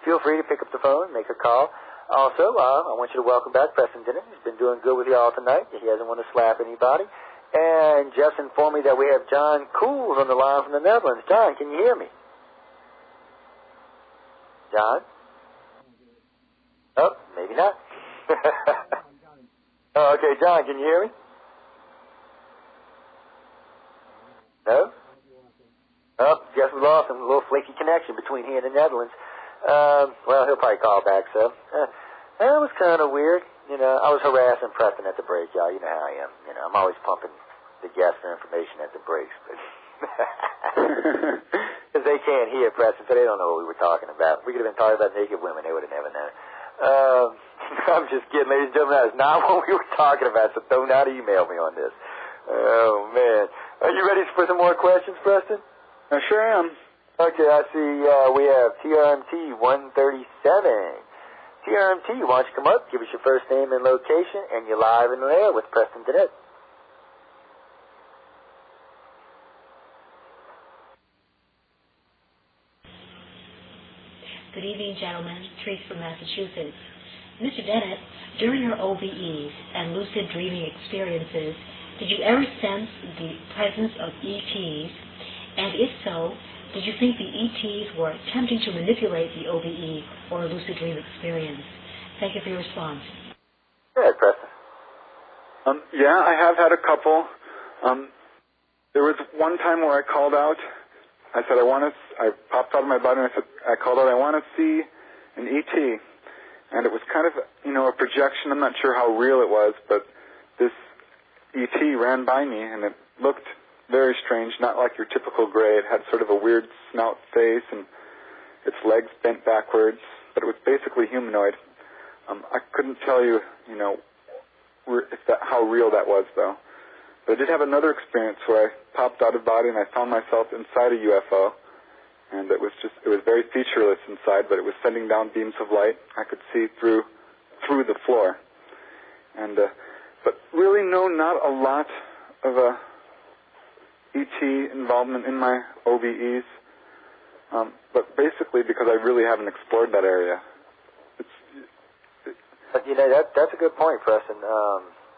Feel free to pick up the phone, make a call. Also, I want you to welcome back Preston Dennett. He's been doing good with you all tonight. He hasn't want to slap anybody. And Jeff's informed me that we have John Cools on the line from the Netherlands. John, can you hear me? John? Oh, maybe not. Oh, okay, John, can you hear me? No? Oh, guess we lost him. A little flaky connection between here and the Netherlands. Well, he'll probably call back, so. That was kind of weird. You know, I was harassing Preston at the break, y'all. You know how I am. You know, I'm always pumping the guests for information at the breaks. Because they can't hear Preston, so they don't know what we were talking about. We could have been talking about naked women. They would have never known. I'm just kidding, ladies and gentlemen. That is not what we were talking about, so don't not email me on this. Oh, man. Are you ready for some more questions, Preston? I sure am. Okay, I see we have TRMT 137. TRMT, why don't you come up, give us your first name and location, and you're live in the air with Preston Dennett. Good evening, gentlemen. Trace from Massachusetts. Mr. Dennett, during your OBEs and lucid dreaming experiences, did you ever sense the presence of ETs? And if so, did you think the ETs were attempting to manipulate the OBE or lucid dream experience? Thank you for your response. Go ahead, Preston. Yeah, I have had a couple. There was one time where I called out. I said, I popped out of my body and I called out, I want to see an ET. And it was kind of, a projection. I'm not sure how real it was, but this ET ran by me and it looked very strange, not like your typical gray. It had sort of a weird snout face and its legs bent backwards, but it was basically humanoid. I couldn't tell you, how real that was, though. But I did have another experience where I popped out of body and I found myself inside a UFO, and it was very featureless inside, but it was sending down beams of light. I could see through the floor, and but really, no, not a lot of ET involvement in my OBEs, but basically because I really haven't explored that area. But that's a good point, Preston.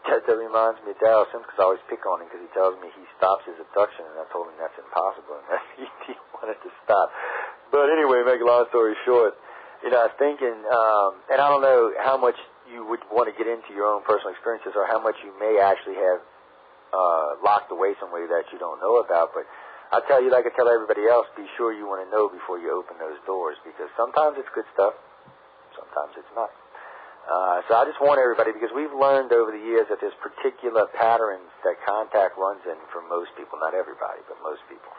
That reminds me of Darryl Sims, because I always pick on him because he tells me he stops his abduction, and I told him that's impossible, and that he wanted to stop. But anyway, make a long story short, I was thinking, and I don't know how much you would want to get into your own personal experiences or how much you may actually have locked away somewhere that you don't know about, but I'll tell you, like I tell everybody else, be sure you want to know before you open those doors, because sometimes it's good stuff, sometimes it's not. So I just want everybody, because we've learned over the years that there's particular patterns that contact runs in for most people, not everybody, but most people.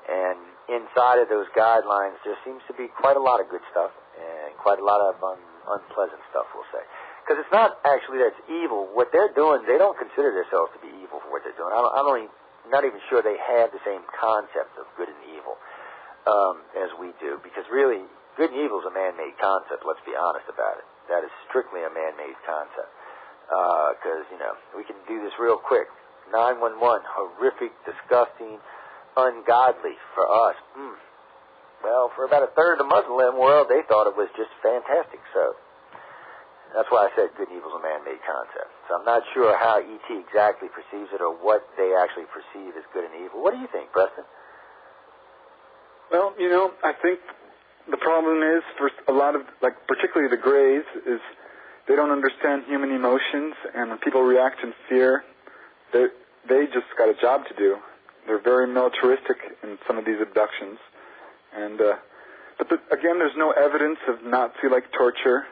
And inside of those guidelines, there seems to be quite a lot of good stuff and quite a lot of unpleasant stuff, we'll say. Because it's not actually that it's evil. What they're doing, they don't consider themselves to be evil for what they're doing. I'm not even sure they have the same concept of good and evil as we do, because really, good and evil is a man-made concept, let's be honest about it. That is strictly a man-made concept. Because, we can do this real quick. 911, horrific, disgusting, ungodly for us. Well, for about a third of the Muslim world, they thought it was just fantastic. So that's why I said good and evil is a man-made concept. So I'm not sure how E.T. exactly perceives it or what they actually perceive as good and evil. What do you think, Preston? Well, I think the problem is for a lot of, particularly the Greys, is they don't understand human emotions, and when people react in fear, they just got a job to do. They're very militaristic in some of these abductions. But again, there's no evidence of Nazi-like torture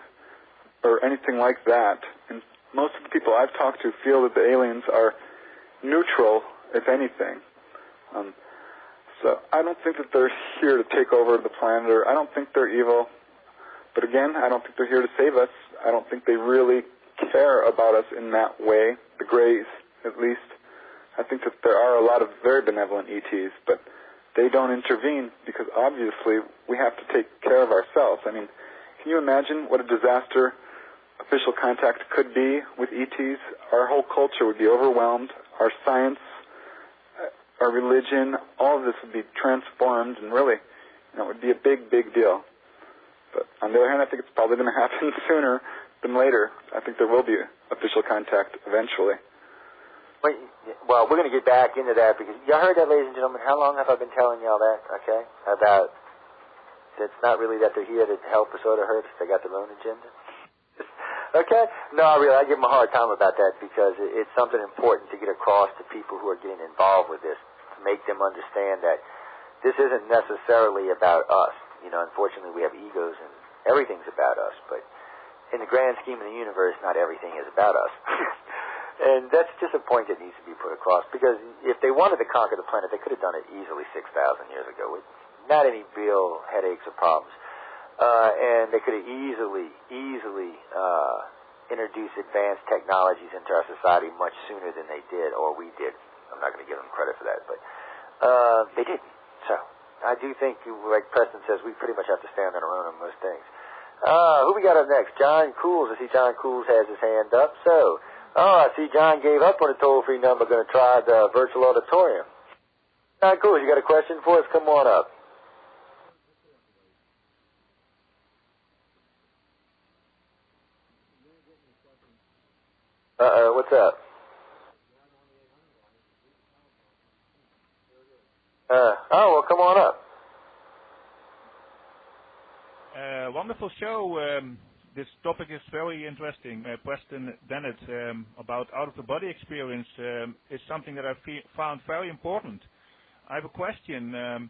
or anything like that. And most of the people I've talked to feel that the aliens are neutral, if anything. So I don't think that they're here to take over the planet, or I don't think they're evil. But again, I don't think they're here to save us. I don't think they really care about us in that way, the Greys, at least. I think that there are a lot of very benevolent ETs, but they don't intervene because obviously we have to take care of ourselves. I mean, can you imagine what a disaster official contact could be with ETs? Our whole culture would be overwhelmed. Our science, our religion, all of this would be transformed, and really, it would be a big, big deal. But on the other hand, I think it's probably going to happen sooner than later. I think there will be official contact eventually. Well, we're going to get back into that because y'all heard that, ladies and gentlemen. How long have I been telling y'all that? Okay, about it's not really that they're here to help us or to hurt us. They got their own agenda. Okay? No, I give them a hard time about that because it's something important to get across to people who are getting involved with this, to make them understand that this isn't necessarily about us. Unfortunately, we have egos and everything's about us, but in the grand scheme of the universe, not everything is about us. And that's just a point that needs to be put across, because if they wanted to conquer the planet, they could have done it easily 6,000 years ago with not any real headaches or problems. And they could have easily introduced advanced technologies into our society much sooner than they did, or we did. I'm not going to give them credit for that, but they didn't. So I do think, like Preston says, we pretty much have to stand on our own on most things. Who we got up next? John Cools. I see John Cools has his hand up. So, I see John gave up on a toll-free number, going to try the virtual auditorium. John Cools, you got a question for us? Come on up. What's up? Well, come on up. Wonderful show. This topic is very interesting. Preston Dennett about out-of-the-body experience is something that I found very important. I have a question.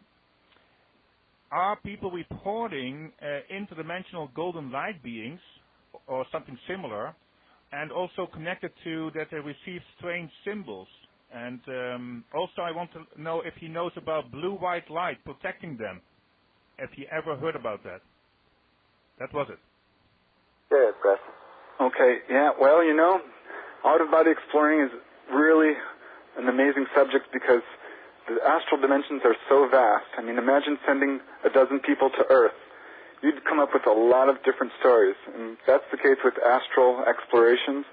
Are people reporting interdimensional golden light beings or something similar, and also connected to that they receive strange symbols? And also I want to know if he knows about blue-white light protecting them. Have you ever heard about that? That was it. Good, Preston. Okay, yeah, well, out-of-body exploring is really an amazing subject because the astral dimensions are so vast. I mean, imagine sending a dozen people to Earth. You'd come up with a lot of different stories, and that's the case with astral explorations,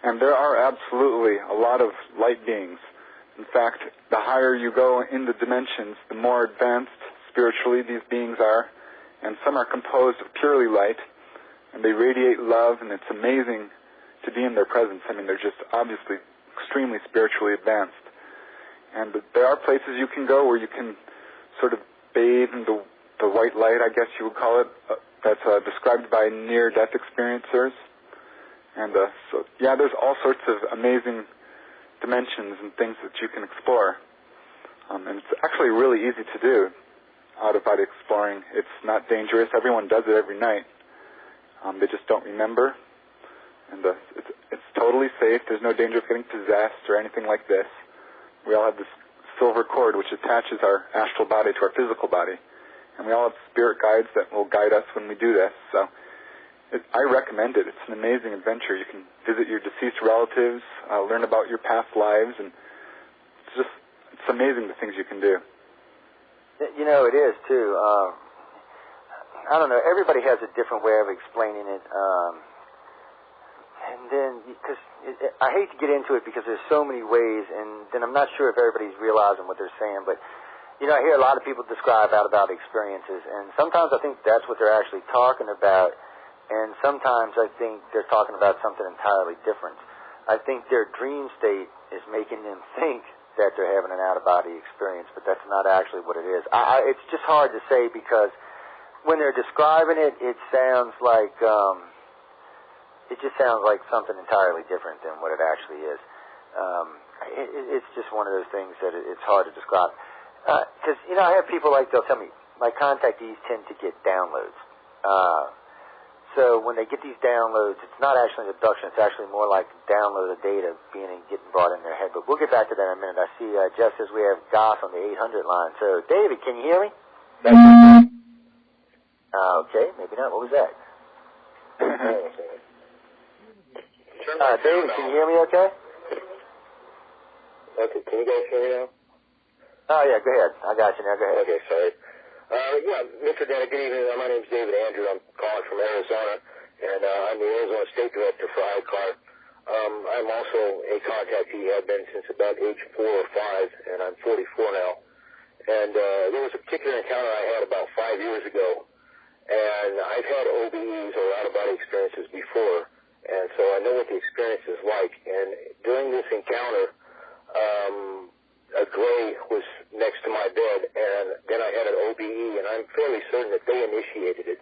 and there are absolutely a lot of light beings. In fact, the higher you go in the dimensions, the more advanced spiritually these beings are, and some are composed of purely light, and they radiate love, and it's amazing to be in their presence. I mean, they're just obviously extremely spiritually advanced. And there are places you can go where you can sort of bathe in the white light, I guess you would call it, that's described by near-death experiencers. And so, yeah, there's all sorts of amazing dimensions and things that you can explore. And it's actually really easy to do, out-of-body exploring. It's not dangerous. Everyone does it every night. They just don't remember. And it's totally safe. There's no danger of getting possessed or anything like this. We all have this silver cord which attaches our astral body to our physical body. And we all have spirit guides that will guide us when we do this. So I recommend it. It's an amazing adventure. You can visit your deceased relatives, learn about your past lives, and it's amazing the things you can do. It is, too. I don't know. Everybody has a different way of explaining it. And then, because I hate to get into it because there's so many ways, and then I'm not sure if everybody's realizing what they're saying, but You know, I hear a lot of people describe out-of-body experiences, and sometimes I think that's what they're actually talking about, and sometimes I think they're talking about something entirely different. I think their dream state is making them think that they're having an out-of-body experience, but that's not actually what it is. It's just hard to say because when they're describing it, it sounds like something entirely different than what it actually is. It's just one of those things that it's hard to describe. Because, you know, I have people they'll tell me, my contactees tend to get downloads. So when they get these downloads, it's not actually an abduction. It's actually more like download of data getting brought in their head. But we'll get back to that in a minute. I see Jeff says we have Goss on the 800 line. So, David, can you hear me? Okay, maybe not. What was that? David, can you hear me okay? Okay, can you guys hear me now? Oh, yeah, go ahead. I got you now. Go ahead. Okay, sorry. Mr. Dennett, good evening. My name is David Andrew. I'm calling from Arizona, and I'm the Arizona State Director for ICAR. I'm also a contactee. I've been since about age 4 or 5, and I'm 44 now. And there was a particular encounter I had about 5 years ago, and I've had OBEs or out-of-body experiences before, and so I know what the experience is like. And during this encounter, a gray was next to my bed, and then I had an OBE, and I'm fairly certain that they initiated it,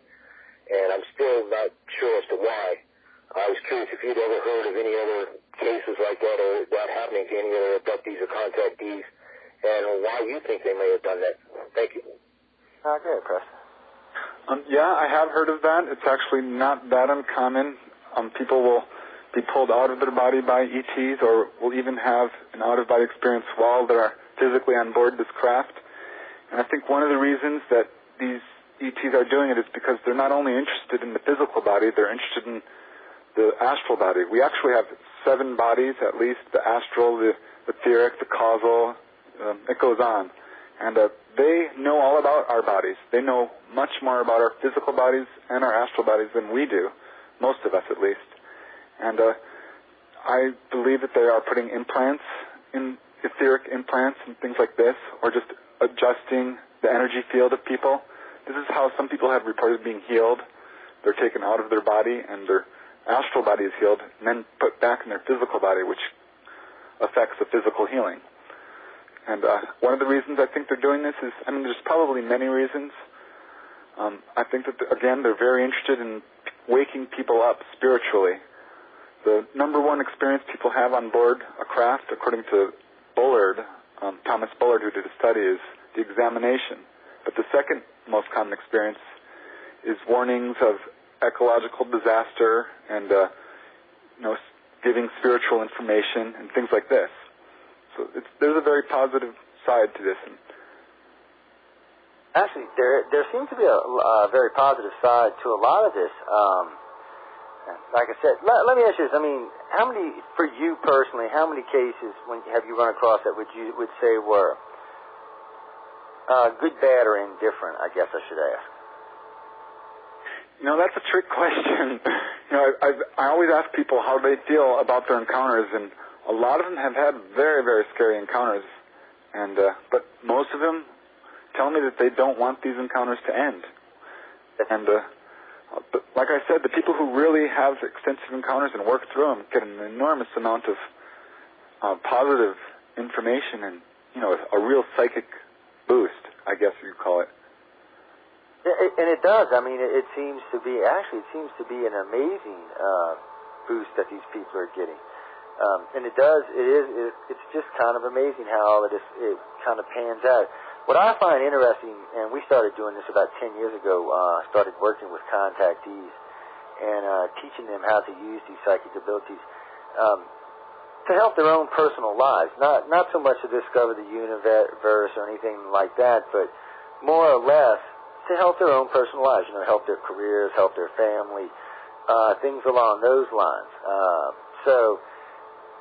and I'm still not sure as to why. I was curious if you'd ever heard of any other cases like that or that happening to any other abductees or contactees, and why you think they may have done that. Thank you. Go ahead, Preston. Yeah, I have heard of that. It's actually not that uncommon. People will be pulled out of their body by ETs or will even have an out-of-body experience while they're physically on board this craft. And I think one of the reasons that these ETs are doing it is because they're not only interested in the physical body, they're interested in the astral body. We actually have 7 bodies, at least, the astral, the etheric, the causal, it goes on. And they know all about our bodies. They know much more about our physical bodies and our astral bodies than we do, most of us at least. And I believe that they are putting implants in, etheric implants and things like this, or just adjusting the energy field of people. This is how some people have reported being healed. They're taken out of their body and their astral body is healed and then put back in their physical body, which affects the physical healing. And one of the reasons I think they're doing this is, there's probably many reasons. I think that, again, they're very interested in waking people up spiritually. The number one experience people have on board a craft, according to Bullard, Thomas Bullard, who did a study, is the examination. But the second most common experience is warnings of ecological disaster and, giving spiritual information and things like this. So there's a very positive side to this. Actually, there seems to be a very positive side to a lot of this. Like I said, let me ask you this. How many, for you personally, how many cases have you run across that would say were good, bad, or indifferent, I guess I should ask? That's a trick question. I always ask people how they feel about their encounters, and a lot of them have had very, very scary encounters. And but most of them tell me that they don't want these encounters to end. And but like I said, the people who really have extensive encounters and work through them get an enormous amount of positive information and, a real psychic boost, I guess you'd call it. And it does. It seems to be an amazing boost that these people are getting. And it's just kind of amazing how all of this, it kind of pans out. What I find interesting, and we started doing this about 10 years ago, started working with contactees and teaching them how to use these psychic abilities to help their own personal lives. Not so much to discover the universe or anything like that, but more or less to help their own personal lives, help their careers, help their family, things along those lines.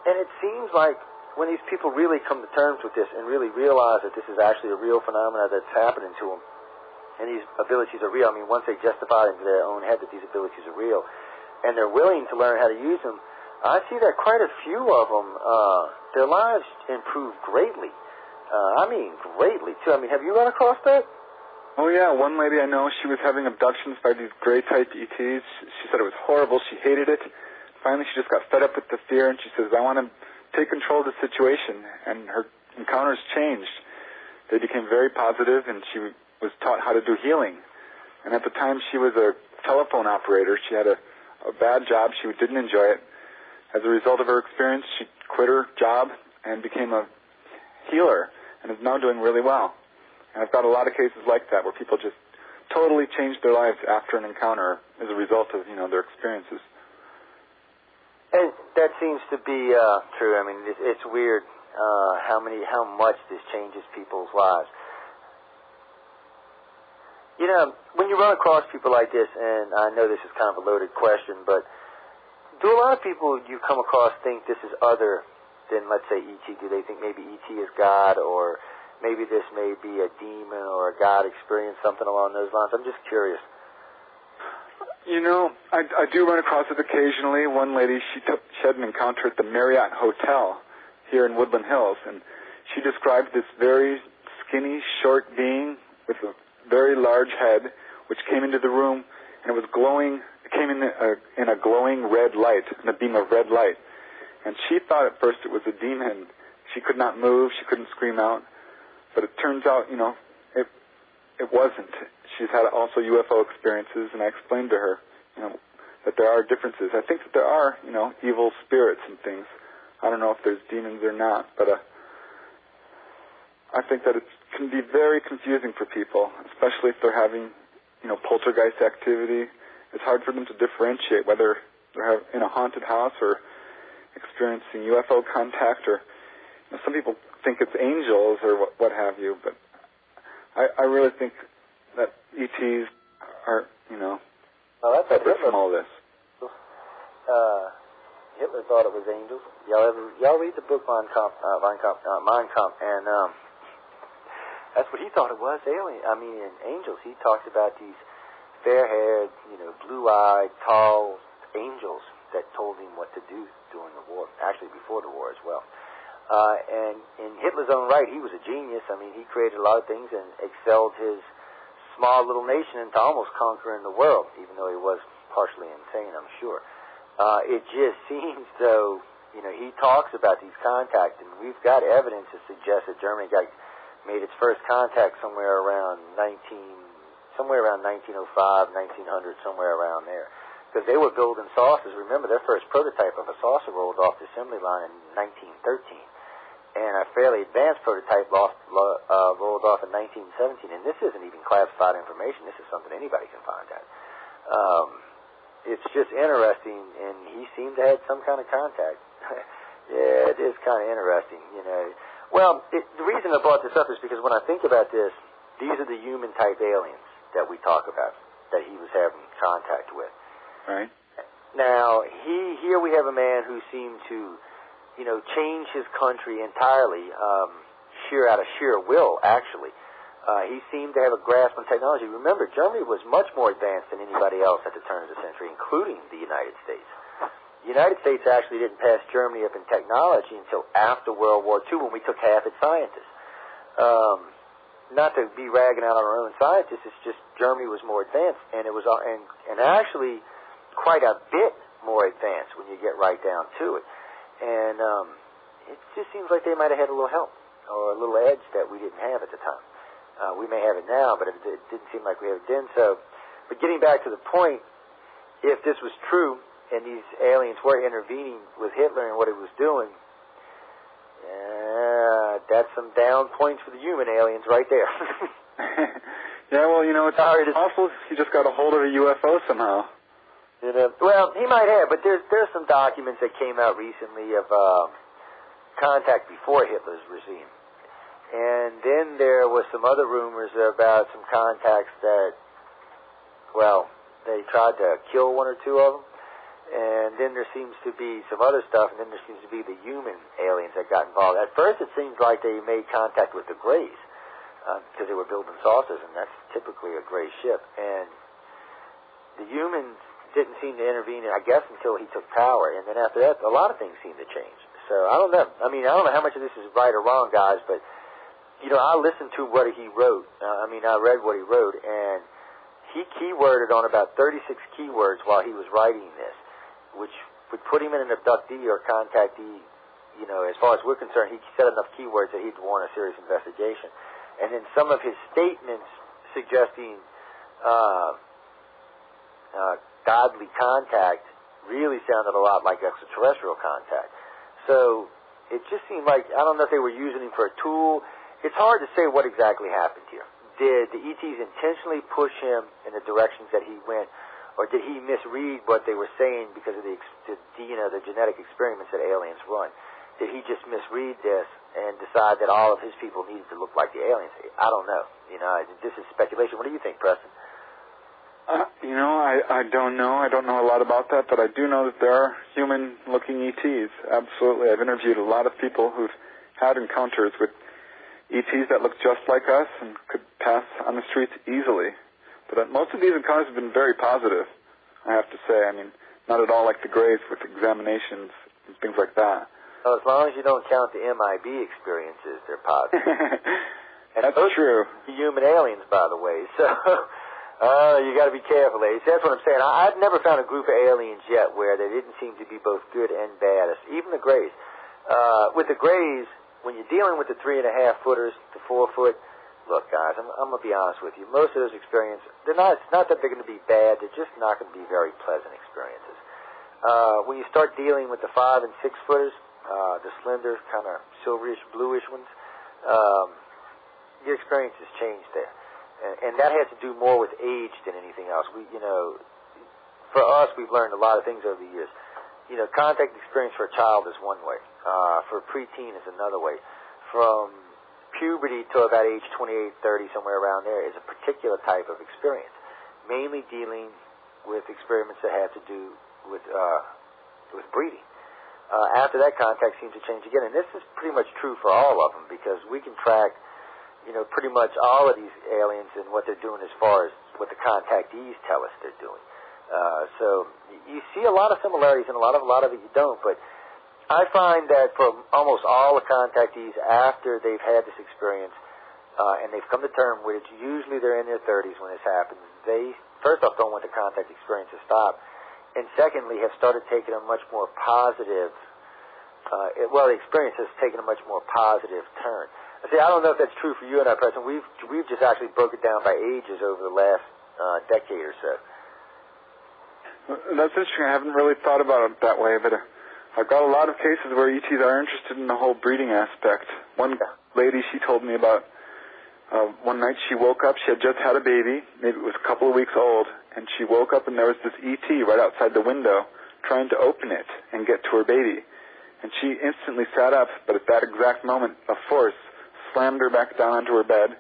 And it seems like when these people really come to terms with this and really realize that this is actually a real phenomenon that's happening to them, and these abilities are real, once they justify into their own head that these abilities are real, and they're willing to learn how to use them, I see that quite a few of them, their lives improve greatly. I mean, greatly, too. I mean, have you run across that? Oh, yeah. One lady I know, she was having abductions by these gray-type ETs. She said it was horrible. She hated it. Finally, she just got fed up with the fear, and she says, I want to take control of the situation. And her encounters changed. They became very positive, and she was taught how to do healing. And at the time, she was a telephone operator. She had a bad job. She didn't enjoy it. As a result of her experience, she quit her job and became a healer and is now doing really well. And I've got a lot of cases like that where people just totally change their lives after an encounter as a result of, their experiences. And that seems to be true. I mean, it's weird how much this changes people's lives. When you run across people like this, and I know this is kind of a loaded question, but do a lot of people you come across think this is other than, let's say, E.T.? Do they think maybe E.T. is God, or maybe this may be a demon or a God experience, something along those lines? I'm just curious. I do run across it occasionally. One lady, she had an encounter at the Marriott Hotel here in Woodland Hills, and she described this very skinny, short being with a very large head, which came into the room, and it was glowing. It came in a glowing red light, in a beam of red light. And she thought at first it was a demon. She could not move. She couldn't scream out. But it turns out, it wasn't. She's had also UFO experiences, and I explained to her, that there are differences. I think that there are, evil spirits and things. I don't know if there's demons or not, but I think that it can be very confusing for people, especially if they're having, poltergeist activity. It's hard for them to differentiate whether they're in a haunted house or experiencing UFO contact, or some people think it's angels or what have you, but I really think that ETs are, separate from all this. Hitler thought it was angels. Y'all read the book Mein Kampf, and that's what he thought it was, angels. He talked about these fair-haired, blue-eyed, tall angels that told him what to do during the war, actually before the war as well. And in Hitler's own right, he was a genius. He created a lot of things and excelled his small little nation into almost conquering the world, even though he was partially insane, I'm sure. It just seems though, he talks about these contacts, and we've got evidence to suggest that Germany made its first contact somewhere around 1905, 1900, somewhere around there. Because they were building saucers. Remember, their first prototype of a saucer rolled off the assembly line in 1913. And a fairly advanced prototype rolled off in 1917. And this isn't even classified information. This is something anybody can find out. It's just interesting, and he seemed to have some kind of contact. Yeah, it is kind of interesting, Well, the reason I brought this up is because when I think about this, these are the human-type aliens that we talk about, that he was having contact with. Right. Now, here we have a man who seemed to, change his country entirely, out of sheer will, actually. He seemed to have a grasp on technology. Remember, Germany was much more advanced than anybody else at the turn of the century, including the United States. The United States actually didn't pass Germany up in technology until after World War II, when we took half its scientists. Not to be ragging out on our own scientists, it's just Germany was more advanced, and it was and actually quite a bit more advanced when you get right down to it. And it just seems like they might have had a little help or a little edge that we didn't have at the time. We may have it now, but it didn't seem like we had it then. So, but getting back to the point, if this was true and these aliens were intervening with Hitler and what he was doing, that's some down points for the human aliens right there. Yeah, well, it's possible he just got a hold of a UFO somehow. Well, he might have, but there's some documents that came out recently of contact before Hitler's regime. And then there was some other rumors about some contacts that, they tried to kill one or two of them. And then there seems to be some other stuff, and then there seems to be the human aliens that got involved. At first it seems like they made contact with the Greys, because they were building saucers, and that's typically a Grey ship. And the humans didn't seem to intervene, I guess, until he took power. And then after that, a lot of things seemed to change. So I don't know. I don't know how much of this is right or wrong, guys, but I listened to what he wrote. I read what he wrote, and he keyworded on about 36 keywords while he was writing this, which would put him in an abductee or contactee. As far as we're concerned, he said enough keywords that he'd warrant a serious investigation. And then some of his statements suggesting godly contact really sounded a lot like extraterrestrial contact. So it just seemed like, I don't know if they were using him for a tool. It's hard to say what exactly happened here. Did the ETs intentionally push him in the directions that he went, or did he misread what they were saying because of the genetic experiments that aliens run? Did he just misread this and decide that all of his people needed to look like the aliens? I don't know. This is speculation. What do you think, Preston? I don't know. I don't know a lot about that, but I do know that there are human-looking ETs. Absolutely. I've interviewed a lot of people who've had encounters with ETs that look just like us and could pass on the streets easily. But most of these encounters have been very positive, I have to say. Not at all like the Greys with examinations and things like that. Well, as long as you don't count the MIB experiences, they're positive. And That's true. Human aliens, by the way. So you got to be careful, ladies. That's what I'm saying. I've never found a group of aliens yet where they didn't seem to be both good and bad. Even the Greys. With the Greys, when you're dealing with the 3.5-footers, the 4-foot, look, guys, I'm going to be honest with you. Most of those experiences, it's not that they're going to be bad. They're just not going to be very pleasant experiences. When you start dealing with the 5- and 6-footers, the slender, kind of silverish, bluish ones, your experiences change there. And that has to do more with age than anything else. For us, we've learned a lot of things over the years. Contact experience for a child is one way. For a preteen is another way. From puberty to about age 28, 30, somewhere around there, is a particular type of experience, mainly dealing with experiments that have to do with breeding. After that, contact seems to change again, and this is pretty much true for all of them because we can track, pretty much all of these aliens and what they're doing as far as what the contactees tell us they're doing. So you see a lot of similarities, and a lot of it you don't. But I find that for almost all the contactees, after they've had this experience and they've come to terms with it, usually they're in their 30s when this happens. They first off don't want the contact experience to stop. And secondly, have started taking a much more positive, the experience has taken a much more positive turn. I don't know if that's true for you and I, Preston. We've just actually broke it down by ages over the last decade or so. That's interesting. I haven't really thought about it that way, but I've got a lot of cases where ETs are interested in the whole breeding aspect. One lady, she told me about one night she woke up, she had just had a baby, maybe it was a couple of weeks old, and she woke up and there was this ET right outside the window trying to open it and get to her baby. And she instantly sat up, but at that exact moment, a force slammed her back down onto her bed,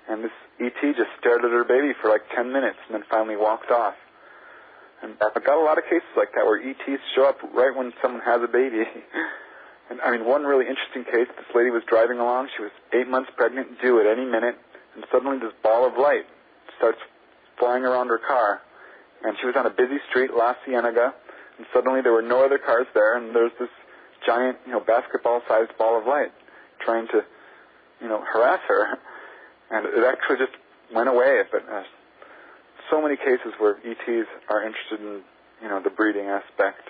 and this ET just stared at her baby for like 10 minutes and then finally walked off. And I've got a lot of cases like that where ETs show up right when someone has a baby. And one really interesting case, this lady was driving along, she was 8 months pregnant, due at any minute, and suddenly this ball of light starts flying around her car. And she was on a busy street, La Cienega, and suddenly there were no other cars there, and there's this giant, basketball-sized ball of light trying to, harass her. And it actually just went away. But so many cases where ETs are interested in, the breeding aspect.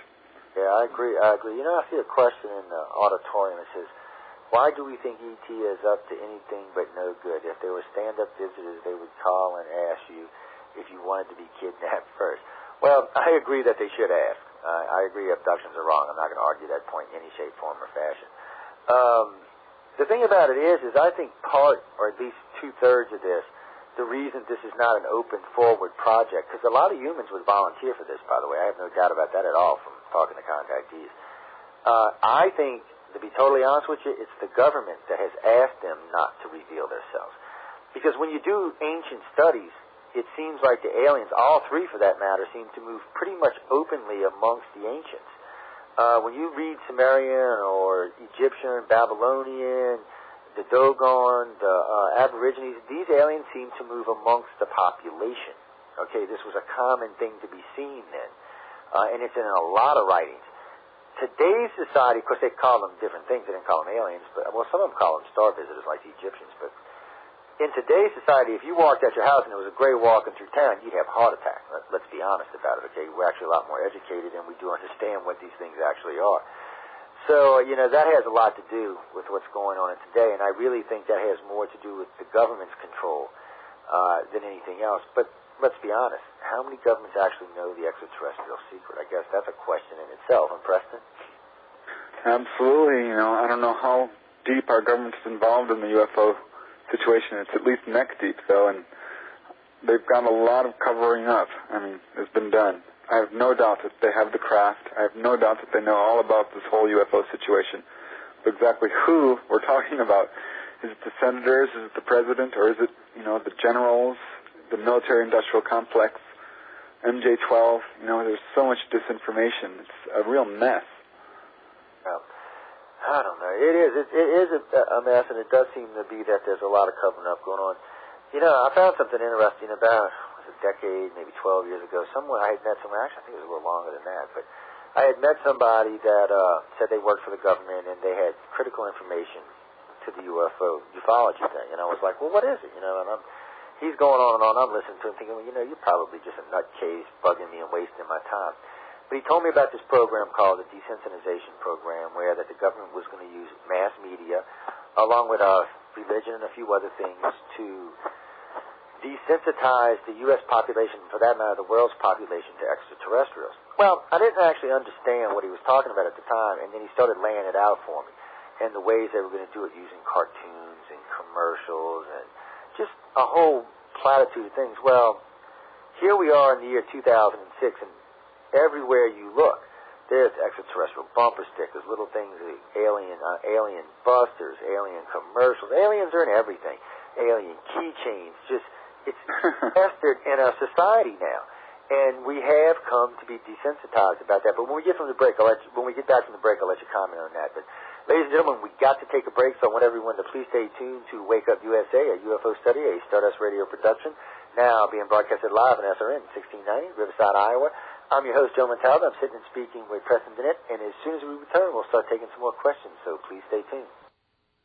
Yeah, I agree. I see a question in the auditorium that says, why do we think ET is up to anything but no good? If they were stand-up visitors, they would call and ask you if you wanted to be kidnapped first. Well, I agree that they should ask. I agree abductions are wrong. I'm not going to argue that point in any shape, form, or fashion. The thing about it is I think part, or at least 2/3 of this, the reason this is not an open, forward project, because a lot of humans would volunteer for this, by the way. I have no doubt about that at all from talking to contactees. I think, to be totally honest with you, it's the government that has asked them not to reveal themselves. Because when you do ancient studies, it seems like the aliens, all three for that matter, seem to move pretty much openly amongst the ancients. When you read Sumerian or Egyptian, Babylonian, the Dogon, the Aborigines, these aliens seem to move amongst the population. Okay, this was a common thing to be seen then. And it's in a lot of writings. today's society, of course, they call them different things. They didn't call them aliens, but some of them call them star visitors, like the Egyptians. But in today's society, if you walked out your house and there was a gray walking through town, you'd have a heart attack. Let's be honest about it, okay? We're actually a lot more educated, and we do understand what these things actually are. So, that has a lot to do with what's going on today, and I really think that has more to do with the government's control than anything else. But let's be honest, how many governments actually know the extraterrestrial secret? I guess that's a question in itself. And Preston? Absolutely. I don't know how deep our government's involved in the UFO situation. It's at least neck deep, though, and they've got a lot of covering up. It's been done. I have no doubt that they have the craft. I have no doubt that they know all about this whole UFO situation. But exactly who we're talking about, is it the senators, is it the president, or is it, the generals, the military-industrial complex, MJ-12? There's so much disinformation. It's a real mess. Well, I don't know. It is a mess, and it does seem to be that there's a lot of covering up going on. I found something interesting about a decade, maybe 12 years ago. Somewhere I had met someone, actually I think it was a little longer than that, but I had met somebody that said they worked for the government and they had critical information to the ufology thing. And I was like, well, what is it? And he's going on and on. I'm listening to him thinking, well, you're probably just a nutcase bugging me and wasting my time. But he told me about this program called the Desensitization Program, where that the government was going to use mass media along with religion and a few other things to desensitize the U.S. population, for that matter, the world's population, to extraterrestrials. Well, I didn't actually understand what he was talking about at the time, and then he started laying it out for me, and the ways they were going to do it using cartoons and commercials and just a whole platitude of things. Well, here we are in the year 2006, and everywhere you look, there's extraterrestrial bumper stickers, little things, alien busters, alien commercials. Aliens are in everything. Alien keychains, it's festered in our society now, and we have come to be desensitized about that. But when we get back from the break, I'll let you comment on that. But, ladies and gentlemen, we got to take a break, so I want everyone to please stay tuned to Wake Up USA, a UFO study, a Stardust Radio production, now being broadcasted live on SRN 1690, Riverside, Iowa. I'm your host, Joe Montaldo. I'm sitting and speaking with Preston Dennett, and as soon as we return, we'll start taking some more questions, so please stay tuned.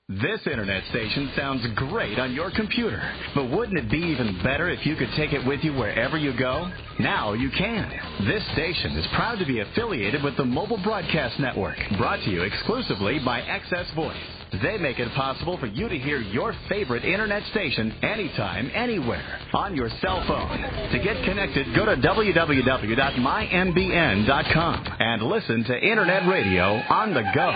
This internet station sounds great on your computer, but wouldn't it be even better if you could take it with you wherever you go? Now you can. This station is proud to be affiliated with the Mobile Broadcast Network, brought to you exclusively by XS Voice. They make it possible for you to hear your favorite internet station anytime, anywhere, on your cell phone. To get connected, go to www.mynbn.com and listen to Internet Radio on the go.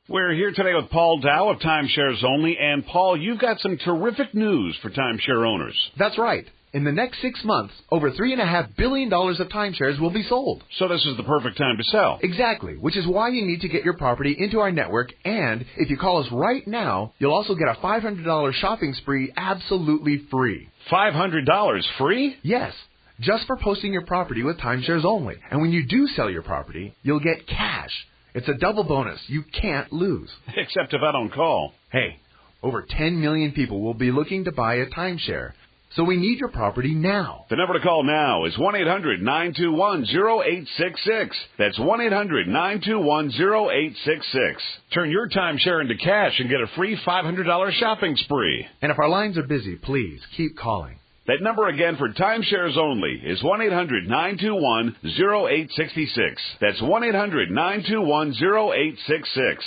We're here today with Paul Dow of Timeshares Only. And, Paul, you've got some terrific news for timeshare owners. That's right. In the next 6 months, over $3.5 billion of timeshares will be sold. So this is the perfect time to sell. Exactly, which is why you need to get your property into our network. And if you call us right now, you'll also get a $500 shopping spree absolutely free. $500 free? Yes, just for posting your property with Timeshares Only. And when you do sell your property, you'll get cash. It's a double bonus you can't lose. Except if I don't call. Hey, over 10 million people will be looking to buy a timeshare. So we need your property now. The number to call now is 1-800-921-0866. That's 1-800-921-0866. Turn your timeshare into cash and get a free $500 shopping spree. And if our lines are busy, please keep calling. That number again for timeshares only is 1-800-921-0866. That's 1-800-921-0866.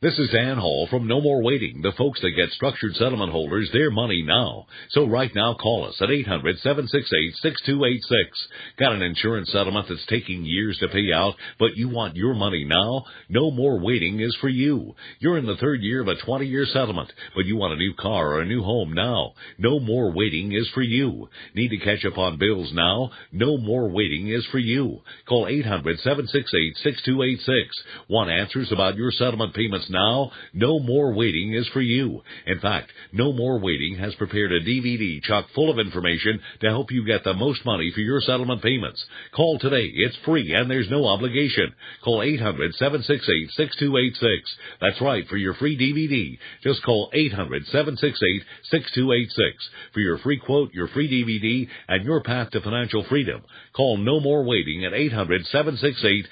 This is Dan Hall from No More Waiting, the folks that get structured settlement holders their money now. So right now, call us at 800-768-6286. Got an insurance settlement that's taking years to pay out, but you want your money now? No More Waiting is for you. You're in the third year of a 20-year settlement, but you want a new car or a new home now? No More Waiting is for you. Need to catch up on bills now? No More Waiting is for you. Call 800-768-6286. Want answers about your settlement payments now, No More Waiting is for you. In fact, No More Waiting has prepared a DVD chock full of information to help you get the most money for your settlement payments. Call today. It's free and there's no obligation. Call 800-768-6286. That's right, for your free DVD. Just call 800-768-6286 for your free quote, your free DVD, and your path to financial freedom. Call No More Waiting at 800-768-6286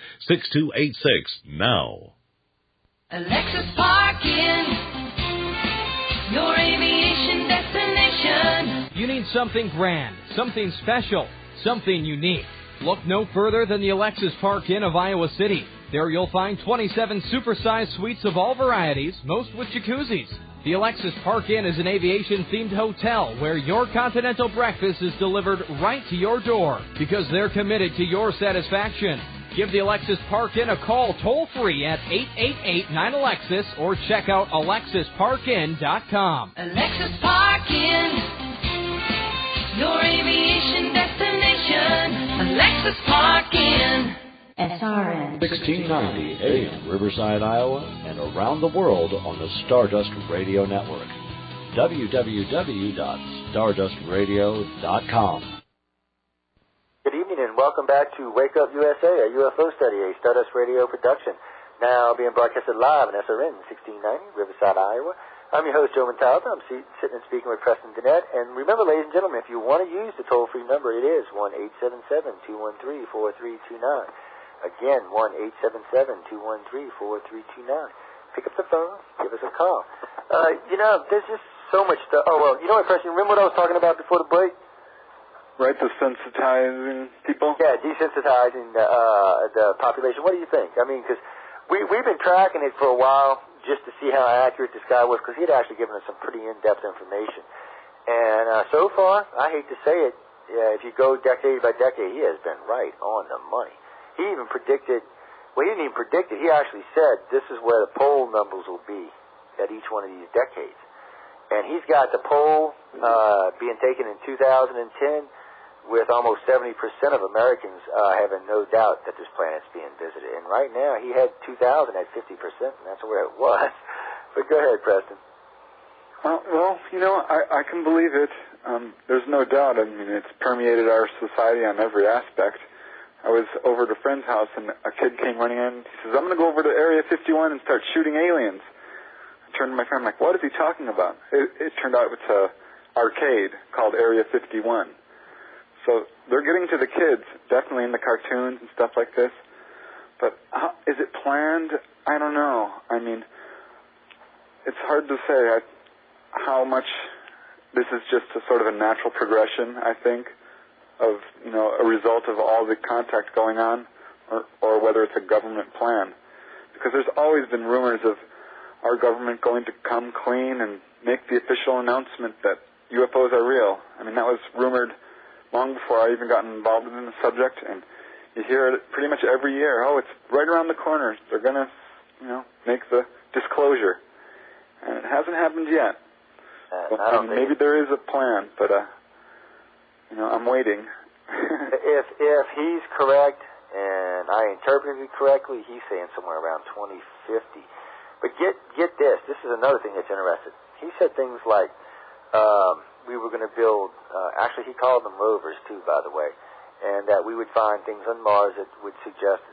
now. Alexis Parking, your aviation destination. You need something grand, something special, something unique. Look no further than the Alexis Park Inn of Iowa City. There you'll find 27 supersized suites of all varieties, most with jacuzzis. The Alexis Park Inn is an aviation-themed hotel where your continental breakfast is delivered right to your door because they're committed to your satisfaction. Give the Alexis Park Inn a call toll-free at 888-9-ALEXIS or check out alexisparkin.com. Alexis Park Inn, your aviation destination. Alexis Park Inn. SRN 1690 AM, Riverside, Iowa, and around the world on the Stardust Radio Network. www.stardustradio.com. Good evening and welcome back to Wake Up USA, a UFO study, a Stardust Radio production. Now being broadcasted live on SRN 1690, Riverside, Iowa. I'm your host, Joe Montaldo. I'm sitting and speaking with Preston Dennett. And remember, ladies and gentlemen, if you want to use the toll-free number, it is 1-877-213-4329. Again, 1-877-213-4329. Pick up the phone, give us a call. There's just so much stuff. Oh, well, you know what, Preston, remember what I was talking about before the break? Right, desensitizing people? Yeah, desensitizing the population. What do you think? I mean, because we've been tracking it for a while just to see how accurate this guy was, because he had actually given us some pretty in-depth information. And so far, I hate to say it, if you go decade by decade, he has been right on the money. He even predicted, well, he didn't even predict it. He actually said this is where the poll numbers will be at each one of these decades. And he's got the poll being taken in 2010 with almost 70% of Americans having no doubt that this planet's being visited. And right now, he had 2000 at 50%, and that's where it was. But go ahead, Preston. Well, I can believe it. There's no doubt. I mean, it's permeated our society on every aspect. I was over at a friend's house, and a kid came running in. He says, I'm going to go over to Area 51 and start shooting aliens. I turned to my friend, I'm like, what is he talking about? It turned out it's an arcade called Area 51. So they're getting to the kids, definitely in the cartoons and stuff like this. But is it planned? I don't know. I mean, it's hard to say how much this is just a sort of a natural progression, I think, of, a result of all the contact going on, or whether it's a government plan. Because there's always been rumors of our government going to come clean and make the official announcement that UFOs are real. I mean, that was rumored long before I even got involved in the subject, and you hear it pretty much every year. Oh, it's right around the corner. They're going to, make the disclosure. And it hasn't happened yet. Maybe there is a plan, but I'm waiting. If he's correct, and I interpreted it correctly, he's saying somewhere around 2050. But get this. This is another thing that's interesting. He said things like we were going to build, actually he called them rovers too, by the way, and that we would find things on Mars that would suggest,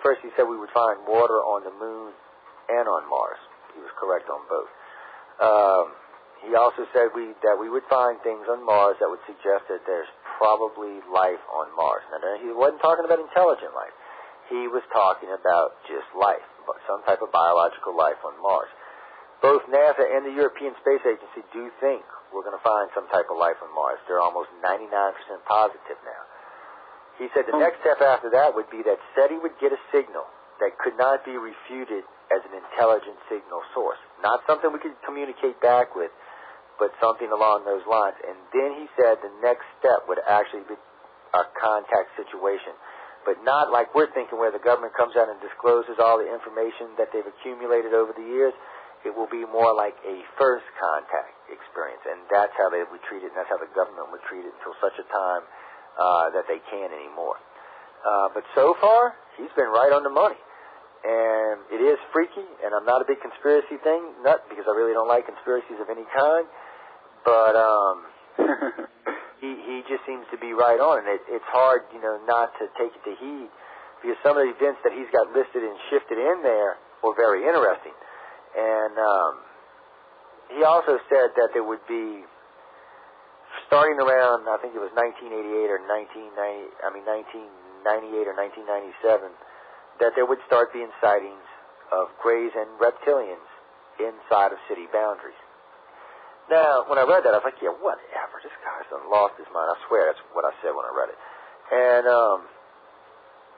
first he said we would find water on the moon and on Mars. He was correct on both. He also said that we would find things on Mars that would suggest that there's probably life on Mars. Now, he wasn't talking about intelligent life. He was talking about just life, some type of biological life on Mars. Both NASA and the European Space Agency do think we're going to find some type of life on Mars. They're almost 99% positive now. He said the next step after that would be that SETI would get a signal that could not be refuted as an intelligent signal source. Not something we could communicate back with, but something along those lines. And then he said the next step would actually be a contact situation. But not like we're thinking where the government comes out and discloses all the information that they've accumulated over the years. It will be more like a first contact experience. And that's how they would treat it, and that's how the government would treat it until such a time that they can anymore. But so far, he's been right on the money. And it is freaky, and I'm not a big conspiracy nut because I really don't like conspiracies of any kind. But he just seems to be right on, and it's hard, not to take it to heed because some of the events that he's got listed and shifted in there were very interesting. And he also said that there would be, starting around, I think it was 1988 or 1998 or 1997, that there would start being sightings of greys and reptilians inside of city boundaries. Now, when I read that, I was like, yeah, whatever. This guy's done lost his mind. I swear that's what I said when I read it. And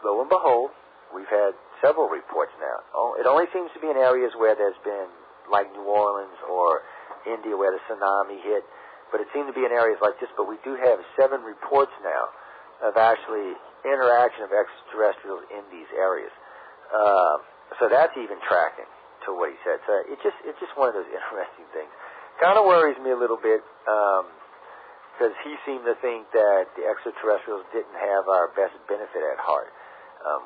lo and behold, we've had several reports now. It only seems to be in areas where there's been, like New Orleans or India, where the tsunami hit. But it seemed to be in areas like this. But we do have 7 reports now of actually interaction of extraterrestrials in these areas. So that's even tracking to what he said. So it's just one of those interesting things. Kind of worries me a little bit because he seemed to think that the extraterrestrials didn't have our best benefit at heart.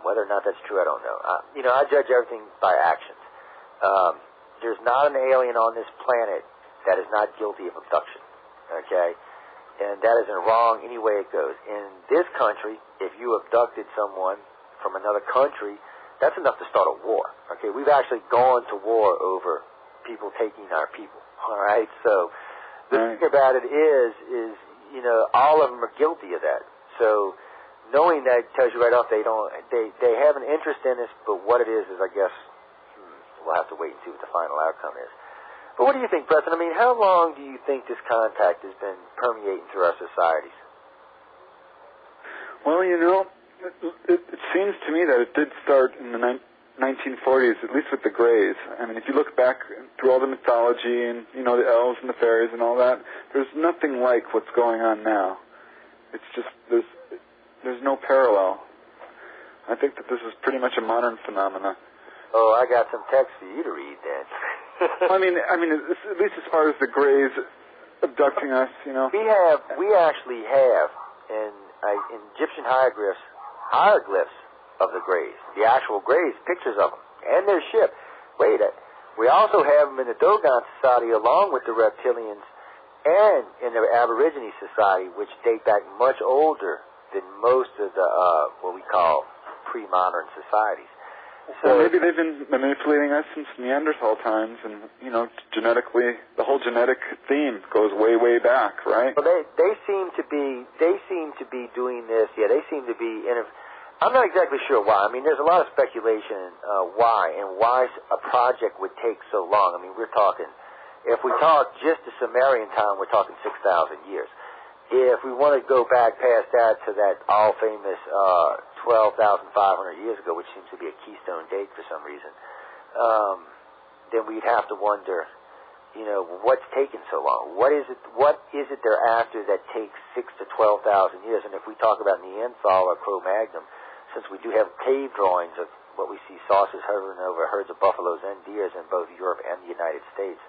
Whether or not that's true, I don't know. I judge everything by actions. There's not an alien on this planet that is not guilty of abduction. Okay? And that isn't wrong any way it goes. In this country, if you abducted someone from another country, that's enough to start a war. Okay, we've actually gone to war over people taking our people. All right, so the thing about it is all of them are guilty of that. So knowing that tells you right off they have an interest in this, but what it is I guess we'll have to wait and see what the final outcome is. But what do you think, Preston? I mean, how long do you think this contact has been permeating through our societies? Well, it seems to me that it did start in the 1940s, at least with the Greys. I mean, if you look back through all the mythology and, the elves and the fairies and all that, there's nothing like what's going on now. It's just, there's no parallel. I think that this is pretty much a modern phenomenon. Oh, I got some text for you to read then. I mean, at least as far as the Greys abducting us, We actually have in Egyptian hieroglyphs of the Greys, the actual Greys, pictures of them, and their ship. We also have them in the Dogon Society along with the reptilians and in the Aborigine Society, which date back much older than most of the, what we call pre-modern societies. So maybe they've been manipulating us since Neanderthal times, and genetically, the whole genetic theme goes way, way back, right? Well, they seem to be doing this. Yeah, they seem to be. I'm not exactly sure why. I mean, there's a lot of speculation why a project would take so long. I mean, we're talking. If we talk just the Sumerian time, we're talking 6,000 years. If we want to go back past that to that all-famous 12,500 years ago, which seems to be a keystone date for some reason, then we'd have to wonder, what's taking so long? What is it they're after that takes 6,000 to 12,000 years? And if we talk about Neanderthal or Cro-Magnon, since we do have cave drawings of what we see saucers hovering over herds of buffaloes and deers in both Europe and the United States,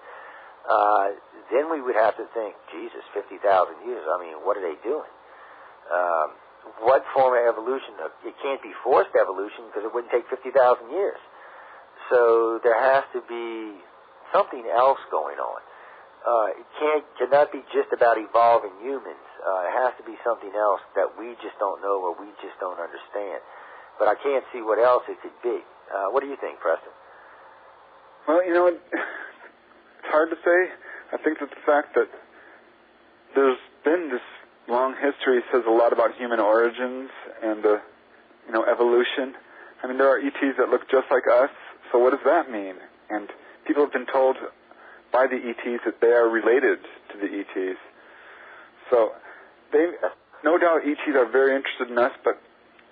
then we would have to think, Jesus, 50,000 years. I mean, what are they doing? What form of evolution? It can't be forced evolution because it wouldn't take 50,000 years. So there has to be something else going on. It cannot be just about evolving humans. It has to be something else that we just don't know or we just don't understand. But I can't see what else it could be. What do you think, Preston? Well, it's hard to say. I think that the fact that there's been this long history says a lot about human origins and evolution. I mean, there are ETs that look just like us, so what does that mean? And people have been told by the ETs that they are related to the ETs. So no doubt ETs are very interested in us, but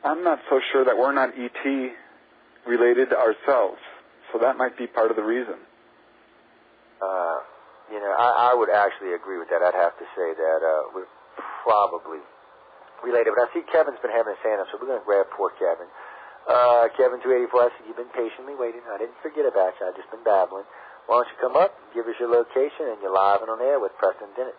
I'm not so sure that we're not ET related ourselves. So that might be part of the reason. I would actually agree with that. I'd have to say that we're probably related. But I see Kevin's been having his hand up, so we're going to grab poor Kevin. Kevin 284, I see you've been patiently waiting. I didn't forget about you. I've just been babbling. Why don't you come up, give us your location, and you're live and on air with Preston Dennett.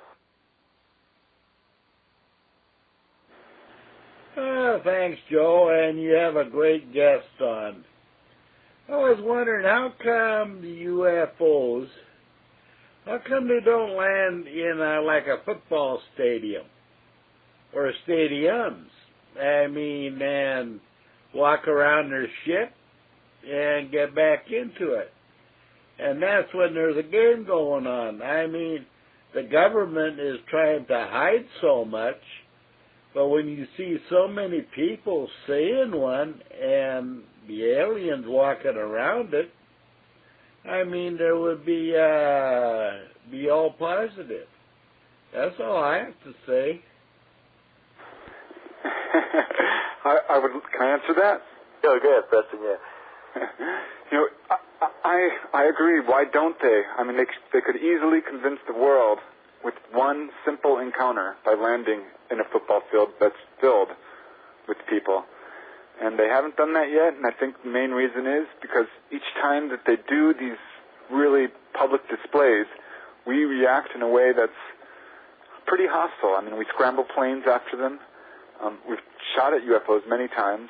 Thanks, Joe, and you have a great guest on. I was wondering, how come the UFOs, how come they don't land in like a football stadium or stadiums? I mean, and walk around their ship and get back into it. And that's when there's a game going on. I mean, the government is trying to hide so much, but when you see so many people seeing one and the aliens walking around it, I mean, there would be all positive. That's all I have to say. Can I answer that? Go ahead, Preston, yeah. You know, I agree. Why don't they? I mean, they could easily convince the world with one simple encounter by landing in a football field that's filled with people. And they haven't done that yet, and I think the main reason is because each time that they do these really public displays, we react in a way that's pretty hostile. I mean, we scramble planes after them. We've shot at UFOs many times.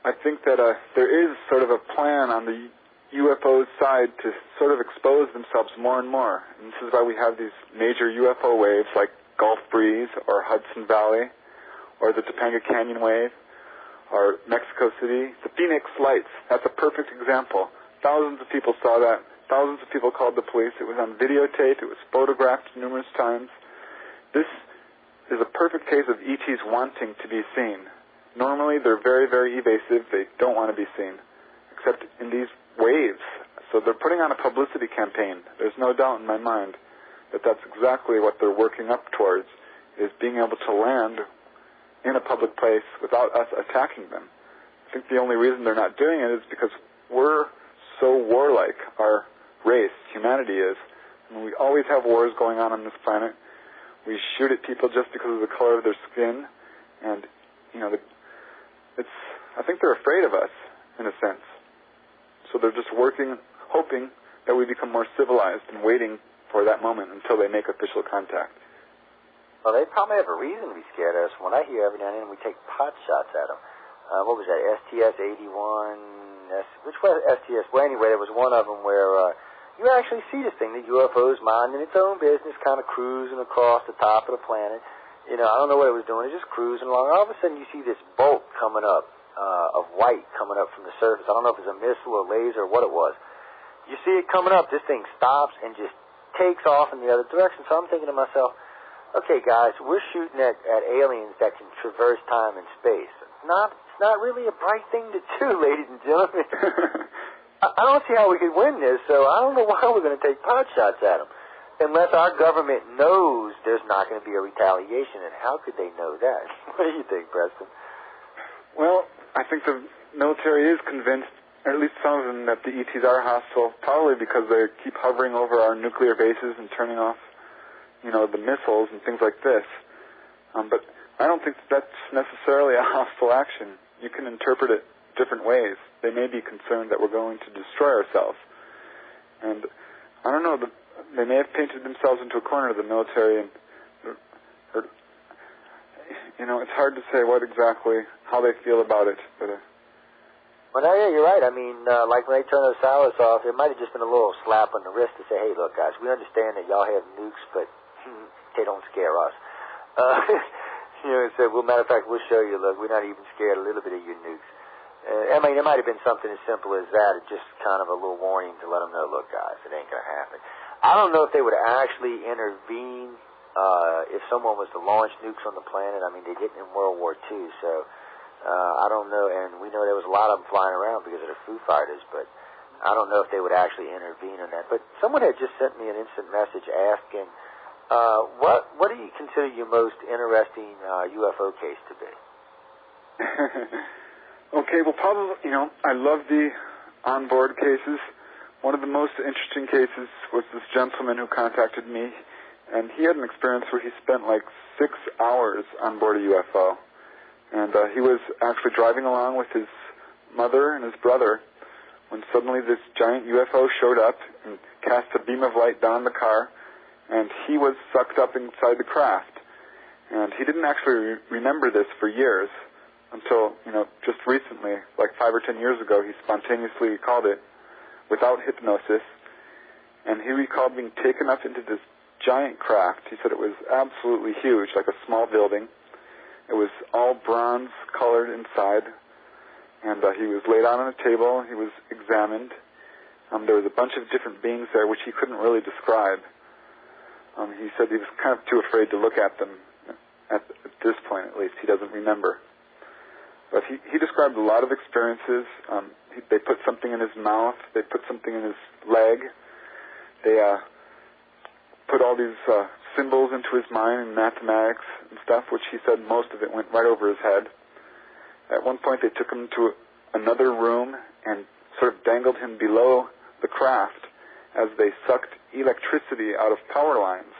I think that there is sort of a plan on the UFO side to sort of expose themselves more and more. And this is why we have these major UFO waves like Gulf Breeze or Hudson Valley or the Topanga Canyon wave or Mexico City. The Phoenix Lights, that's a perfect example. Thousands of people saw that. Thousands of people called the police. It was on videotape. It was photographed numerous times. This is a perfect case of ETs wanting to be seen. Normally, they're very, very evasive. They don't want to be seen, except in these waves. So they're putting on a publicity campaign. There's no doubt in my mind that that's exactly what they're working up towards, is being able to land in a public place without us attacking them. I think the only reason they're not doing it is because we're so warlike. Our race, humanity is. I mean, we always have wars going on this planet. We shoot at people just because of the color of their skin, and I think they're afraid of us in a sense. So they're just working, hoping that we become more civilized and waiting for that moment until they make official contact. Well, they probably have a reason to be scared of us. When I hear every now and then we take pot shots at them. What was that? STS-81? Which was STS? Well, anyway, there was one of them where you actually see this thing, the UFO's minding its own business, kind of cruising across the top of the planet. I don't know what it was doing. It was just cruising along. All of a sudden, you see this bolt coming up, of white coming up from the surface. I don't know if it was a missile or laser or what it was. You see it coming up. This thing stops and just takes off in the other direction. So I'm thinking to myself, okay, guys, we're shooting at aliens that can traverse time and space. It's not really a bright thing to do, ladies and gentlemen. I don't see how we could win this, so I don't know why we're going to take pot shots at them. Unless our government knows there's not going to be a retaliation, and how could they know that? What do you think, Preston? Well, I think the military is convinced, or at least some of them, that the ETs are hostile, probably because they keep hovering over our nuclear bases and turning off, the missiles and things like this. But I don't think that's necessarily a hostile action. You can interpret it different ways. They may be concerned that we're going to destroy ourselves. And I don't know, they may have painted themselves into a corner, the military, and it's hard to say how they feel about it. But, well, no, yeah, you're right. I mean, like when they turn those silos off, it might have just been a little slap on the wrist to say, hey, look, guys, we understand that y'all have nukes, but they don't scare us. It said, well, matter of fact, we'll show you, look, we're not even scared a little bit of your nukes. I mean, it might have been something as simple as that. It's just kind of a little warning to let them know, look, guys, it ain't going to happen. I don't know if they would actually intervene if someone was to launch nukes on the planet. I mean, they didn't in World War II, so I don't know. And we know there was a lot of them flying around because of the Foo Fighters, but I don't know if they would actually intervene on that. But someone had just sent me an instant message asking, what do you consider your most interesting UFO case to be? Okay, well, probably, I love the onboard cases. One of the most interesting cases was this gentleman who contacted me, and he had an experience where he spent like 6 hours on board a UFO. And he was actually driving along with his mother and his brother when suddenly this giant UFO showed up and cast a beam of light down the car, and he was sucked up inside the craft. And he didn't actually remember this for years, until, just recently, like 5 or 10 years ago, he spontaneously recalled it without hypnosis. And he recalled being taken up into this giant craft. He said it was absolutely huge, like a small building. It was all bronze colored inside. And he was laid out on a table. He was examined. There was a bunch of different beings there, which he couldn't really describe. He said he was kind of too afraid to look at them. At this point, at least, he doesn't remember. But he described a lot of experiences. They put something in his mouth. They put something in his leg. They put all these symbols into his mind and mathematics and stuff, which he said most of it went right over his head. At one point, they took him to another room and sort of dangled him below the craft as they sucked electricity out of power lines.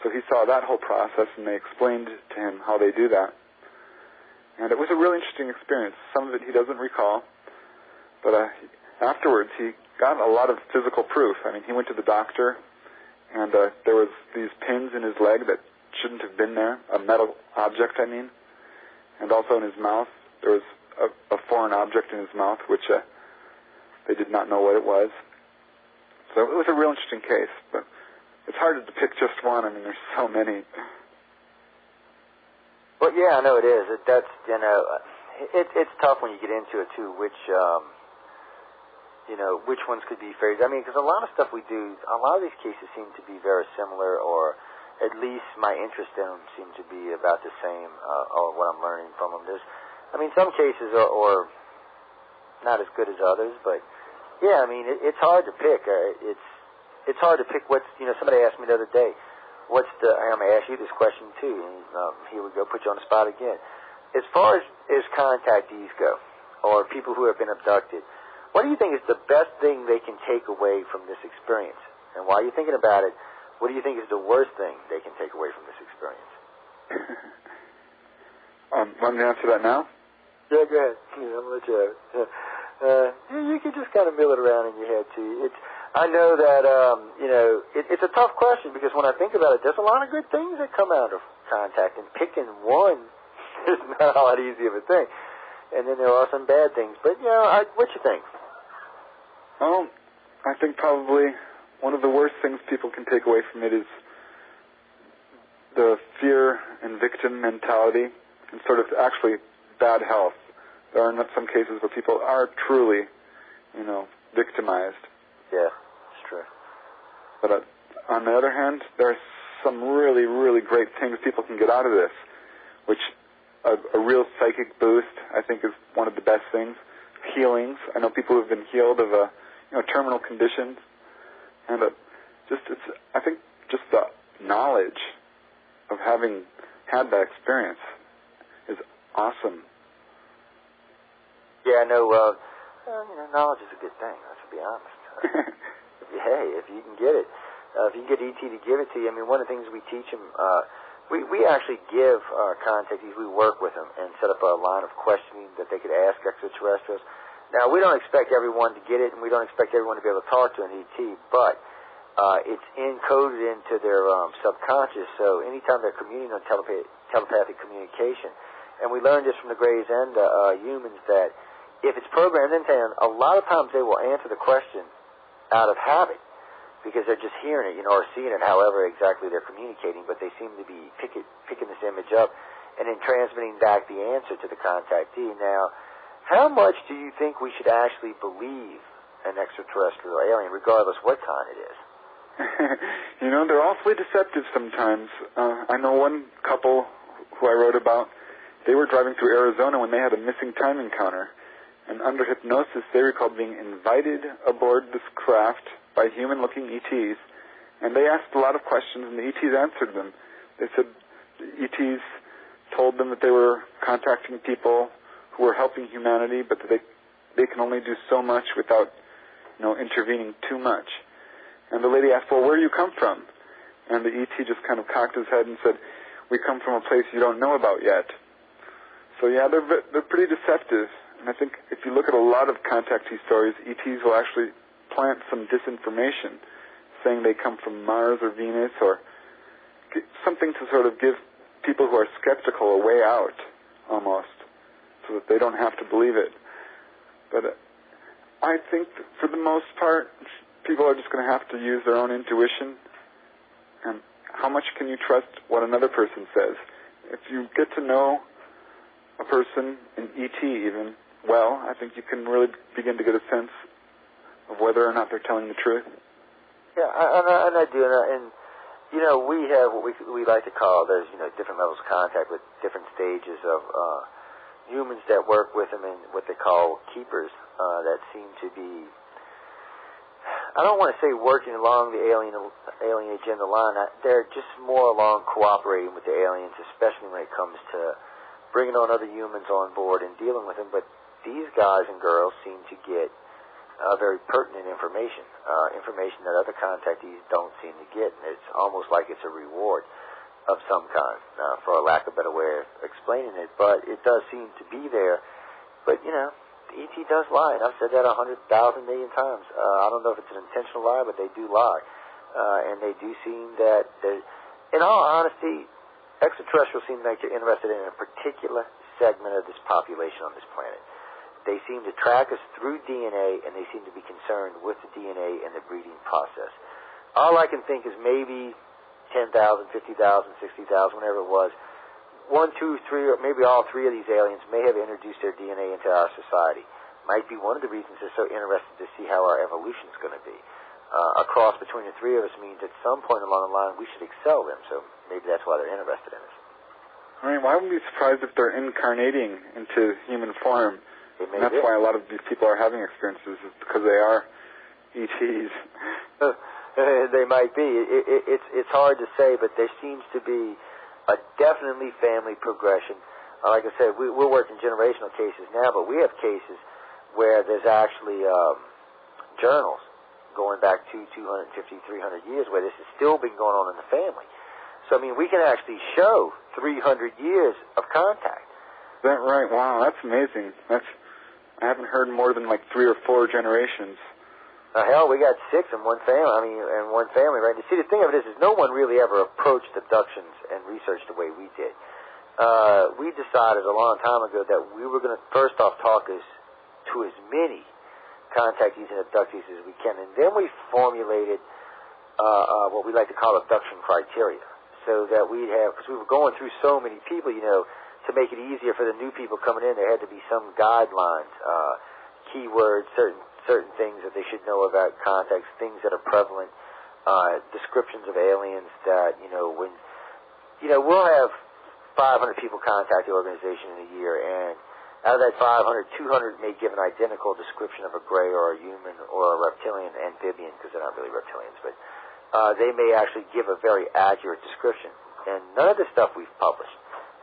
So he saw that whole process, and they explained to him how they do that. And it was a really interesting experience. Some of it he doesn't recall, but afterwards he got a lot of physical proof. I mean, he went to the doctor, and there was these pins in his leg that shouldn't have been there, a metal object, I mean. And also in his mouth, there was a foreign object in his mouth, which they did not know what it was. So it was a real interesting case, but it's hard to pick just one. I mean, there's so many. Well, yeah, I know it is. It's tough when you get into it too. Which ones could be fairies? I mean, because a lot of stuff we do, a lot of these cases seem to be very similar, or at least my interest in them seem to be about the same, or what I'm learning from them. Some cases are not as good as others, but yeah, I mean, it's hard to pick. It's hard to pick what's, somebody asked me the other day, I'm going to ask you this question too, and here we go, put you on the spot again. As far as contactees go, or people who have been abducted, what do you think is the best thing they can take away from this experience? And while you're thinking about it, what do you think is the worst thing they can take away from this experience? Want me to answer that now? Yeah, go ahead. I'm going to let you have it. You can just kind of mill it around in your head, too. I know that, it's a tough question, because when I think about it, there's a lot of good things that come out of contact, and picking one is not a lot easy of a thing. And then there are some bad things. But, what you think? Well, I think probably one of the worst things people can take away from it is the fear and victim mentality, and sort of actually bad health. There are some cases where people are truly, victimized. Yeah, it's true. But on the other hand, there are some really, really great things people can get out of this, which a real psychic boost, I think, is one of the best things. Healings. I know people who have been healed of terminal conditions, and I think just the knowledge of having had that experience is awesome. Yeah, I know. Knowledge is a good thing. Let's be honest. If you can get it, if you can get ET to give it to you. I mean, one of the things we teach them, we actually give our contactees, we work with them and set up a line of questioning that they could ask extraterrestrials. Now, we don't expect everyone to get it, and we don't expect everyone to be able to talk to an ET, but it's encoded into their subconscious. So anytime they're communicating on telepathic communication, and we learned this from the Greys and humans, that if it's programmed into them, a lot of times they will answer the question out of habit, because they're just hearing it, or seeing it, however exactly they're communicating, but they seem to be picking this image up and then transmitting back the answer to the contactee. Now, how much do you think we should actually believe an extraterrestrial alien, regardless what kind it is? They're awfully deceptive sometimes. I know one couple who I wrote about, they were driving through Arizona when they had a missing time encounter. And under hypnosis, they recalled being invited aboard this craft by human-looking ETs. And they asked a lot of questions, and the ETs answered them. They said the ETs told them that they were contacting people who were helping humanity, but that they can only do so much without, intervening too much. And the lady asked, well, where do you come from? And the ET just kind of cocked his head and said, we come from a place you don't know about yet. So, yeah, they're pretty deceptive. And I think if you look at a lot of contactee stories, ETs will actually plant some disinformation, saying they come from Mars or Venus, or something to sort of give people who are skeptical a way out, almost. so that they don't have to believe it. But I think that for the most part, people are just going to have to use their own intuition. And how much can you trust what another person says? If you get to know a person, an ET even, well, I think you can really begin to get a sense of whether or not they're telling the truth. Yeah, and I do. And you know, we have what we like to call, there's, you know, different levels of contact with different stages of humans that work with them, and what they call keepers that seem to be, I don't want to say working along the alien agenda line. They're just more along cooperating with the aliens, especially when it comes to bringing on other humans on board and dealing with them. But these guys and girls seem to get very pertinent information, information that other contactees don't seem to get. And it's almost like it's a reward of some kind, for a lack of a better way of explaining it. But it does seem to be there. But, you know, the ET does lie, and I've said that 100,000 million times. I don't know if it's an intentional lie, but they do lie. And they do seem that, in all honesty, extraterrestrials seem like they're interested in a particular segment of this population on this planet. They seem to track us through DNA, and they seem to be concerned with the DNA and the breeding process. All I can think is maybe 10,000, 50,000, 60,000, whatever it was, 1, 2, 3, or maybe all three of these aliens may have introduced their DNA into our society. Might be one of the reasons they're so interested to see how our evolution is going to be. A cross between the three of us means at some point along the line we should excel them, so maybe that's why they're interested in us. I mean, why wouldn't we be surprised if they're incarnating into human form? And that's why a lot of these people are having experiences, is because they are ETs. They might be. It's hard to say, but there seems to be a definitely family progression. Like I said, we're working generational cases now, but we have cases where there's actually journals going back to 250, 300 years where this has still been going on in the family. So, I mean, we can actually show 300 years of contact. Is that right? Wow, that's amazing. I haven't heard more than like 3 or 4 generations. Hell, we got 6 in one family. I mean, in one family, right? You see, the thing of it is no one really ever approached abductions and research the way we did. We decided a long time ago that we were going to first off talk to as many contactees and abductees as we can, and then we formulated what we like to call abduction criteria, so that we'd have, because we were going through so many people, you know, to make it easier for the new people coming in, there had to be some guidelines, keywords, certain things that they should know about contacts, things that are prevalent, descriptions of aliens that, you know, when, you know, we'll have 500 people contact the organization in a year, and out of that 500, 200 may give an identical description of a gray or a human or a reptilian, amphibian, because they're not really reptilians, but they may actually give a very accurate description. And none of this stuff we've published,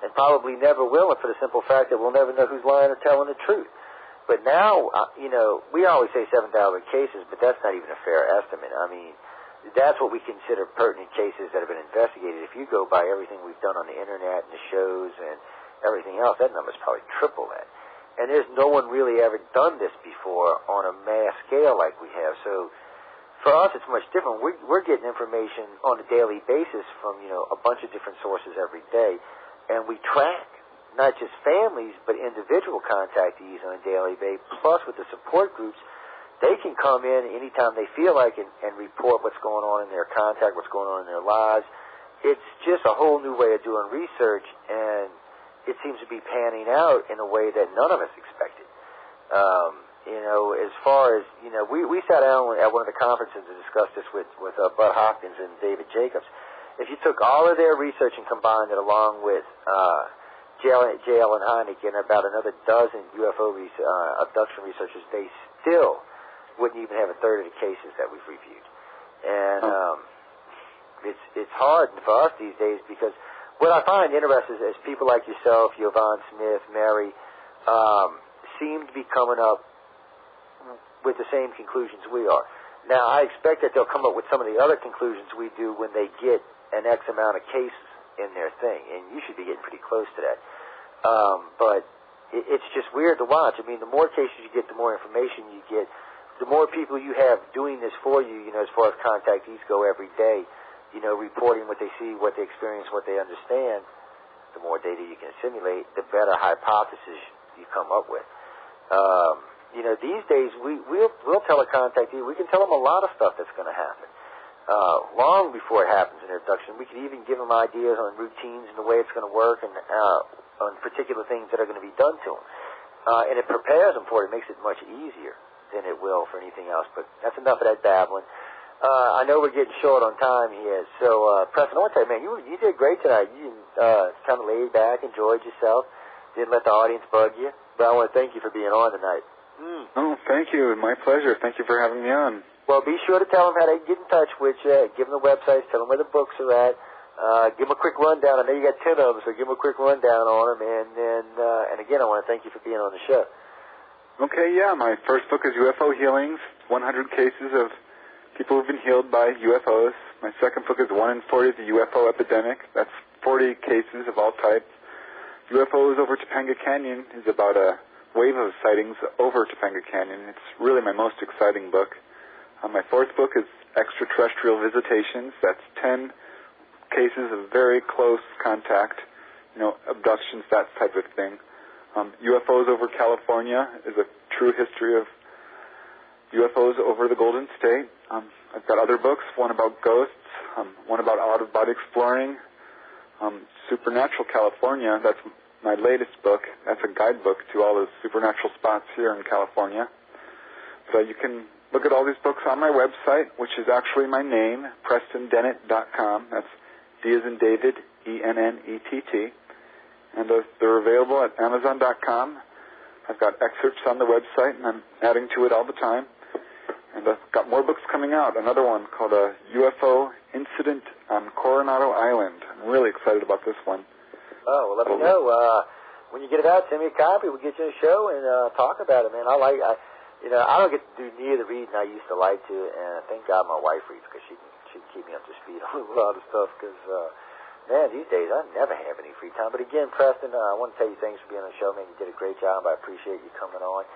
and probably never will, for the simple fact that we'll never know who's lying or telling the truth. But now, you know, we always say 7,000 cases, but that's not even a fair estimate. I mean, that's what we consider pertinent cases that have been investigated. If you go by everything we've done on the internet and the shows and everything else, that number's probably triple that. And there's no one really ever done this before on a mass scale like we have. So for us, it's much different. We're getting information on a daily basis from, you know, a bunch of different sources every day. And we track not just families, but individual contactees on a daily basis. Plus, with the support groups, they can come in anytime they feel like and report what's going on in their contact, what's going on in their lives. It's just a whole new way of doing research, and it seems to be panning out in a way that none of us expected. You know, as far as, you know, we sat down at one of the conferences to discuss this with Bud Hopkins and David Jacobs. If you took all of their research and combined it along with J.L. and Hynek and about another dozen UFO abduction researchers, they still wouldn't even have a third of the cases that we've reviewed. And it's hard for us these days, because what I find interesting is people like yourself, Yvonne Smith, Mary, seem to be coming up with the same conclusions we are. Now, I expect that they'll come up with some of the other conclusions we do when they get an X amount of cases in their thing, and you should be getting pretty close to that. But it's just weird to watch. I mean, the more cases you get, the more information you get, the more people you have doing this for you, you know, as far as contactees go every day, you know, reporting what they see, what they experience, what they understand, the more data you can assimilate, the better hypothesis you come up with. These days we'll telecontact you. We can tell them a lot of stuff that's going to happen. Long before it happens in introduction, we could even give them ideas on routines and the way it's going to work and on particular things that are going to be done to them. And it prepares them for it. It makes it much easier than it will for anything else. But that's enough of that babbling. I know we're getting short on time here. So, Preston, I want to tell you, man, you did great tonight. You kind of laid back, enjoyed yourself, didn't let the audience bug you. But I want to thank you for being on tonight. Oh, thank you. My pleasure. Thank you for having me on. Well, be sure to tell them how they can get in touch with you. Give them the websites. Tell them where the books are at. Give them a quick rundown. I know you got 10 of them, so give them a quick rundown on them. And again, I want to thank you for being on the show. Okay, yeah. My first book is UFO Healings, 100 Cases of People Who've Been Healed by UFOs. My second book is 1 in 40, The UFO Epidemic. That's 40 cases of all types. UFOs over Topanga Canyon is about a wave of sightings over Topanga Canyon. It's really my most exciting book. My fourth book is Extraterrestrial Visitations. That's 10 cases of very close contact, abductions, that type of thing. UFOs over California is a true history of UFOs over the Golden State. I've got other books, one about ghosts, one about out-of-body exploring. Supernatural California, that's my latest book. That's a guidebook to all the supernatural spots here in California. So you can look at all these books on my website, which is actually my name, PrestonDennett.com. That's D as in David, E-N-N-E-T-T. And they're available at Amazon.com. I've got excerpts on the website, and I'm adding to it all the time. And I've got more books coming out. Another one called a UFO Incident on Coronado Island. I'm really excited about this one. Oh, well, let me know. When you get it out, send me a copy. We'll get you on the show and talk about it, man. I don't get to do near the reading I used to like to, and thank God my wife reads because she can keep me up to speed on a lot of stuff because, man, these days I never have any free time. But again, Preston, I want to tell you thanks for being on the show, man. You did a great job. I appreciate you coming on.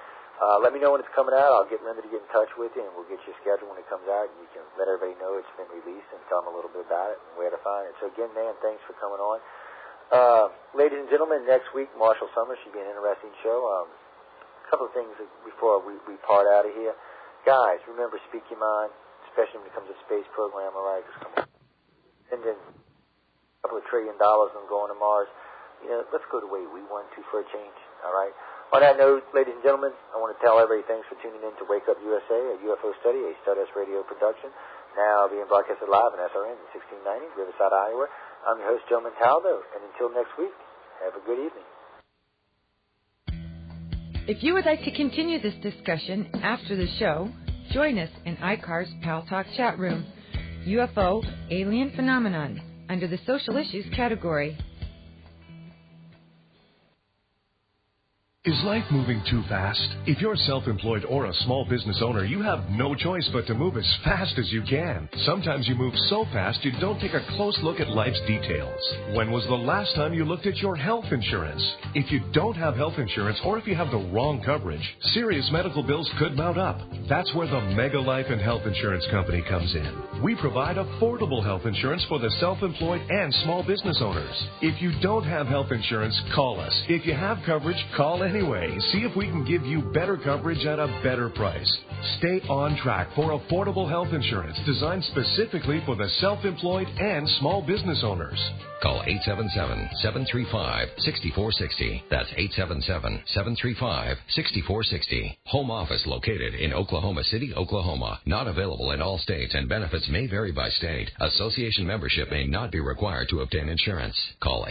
Let me know when it's coming out. I'll get Linda to get in touch with you, and we'll get you a schedule when it comes out, and you can let everybody know it's been released and tell them a little bit about it and where to find it. So, again, man, thanks for coming on. Ladies and gentlemen, next week, Marshall Summers should be an interesting show. A couple of things before we part out of here. Guys, remember, speak your mind, especially when it comes to space program, all right? Just come on. And then a couple of $1 trillion on going to Mars. Let's go the way we want to for a change, all right? On that note, ladies and gentlemen, I want to tell everybody thanks for tuning in to Wake Up USA, a UFO study, a Stardust radio production, now being broadcasted live in SRN in 1690, Riverside, Iowa. I'm your host, Joe Montaldo, and until next week, have a good evening. If you would like to continue this discussion after the show, join us in ICAR's Pal Talk chat room, UFO Alien Phenomenon, under the Social Issues category. Is life moving too fast? If you're self-employed or a small business owner, you have no choice but to move as fast as you can. Sometimes you move so fast you don't take a close look at life's details. When was the last time you looked at your health insurance? If you don't have health insurance or if you have the wrong coverage, serious medical bills could mount up. That's where the Mega Life and Health Insurance Company comes in. We provide affordable health insurance for the self-employed and small business owners. If you don't have health insurance, call us. If you have coverage, call in. Anyway, see if we can give you better coverage at a better price. Stay on track for affordable health insurance designed specifically for the self-employed and small business owners. Call 877-735-6460. That's 877-735-6460. Home office located in Oklahoma City, Oklahoma. Not available in all states and benefits may vary by state. Association membership may not be required to obtain insurance. Call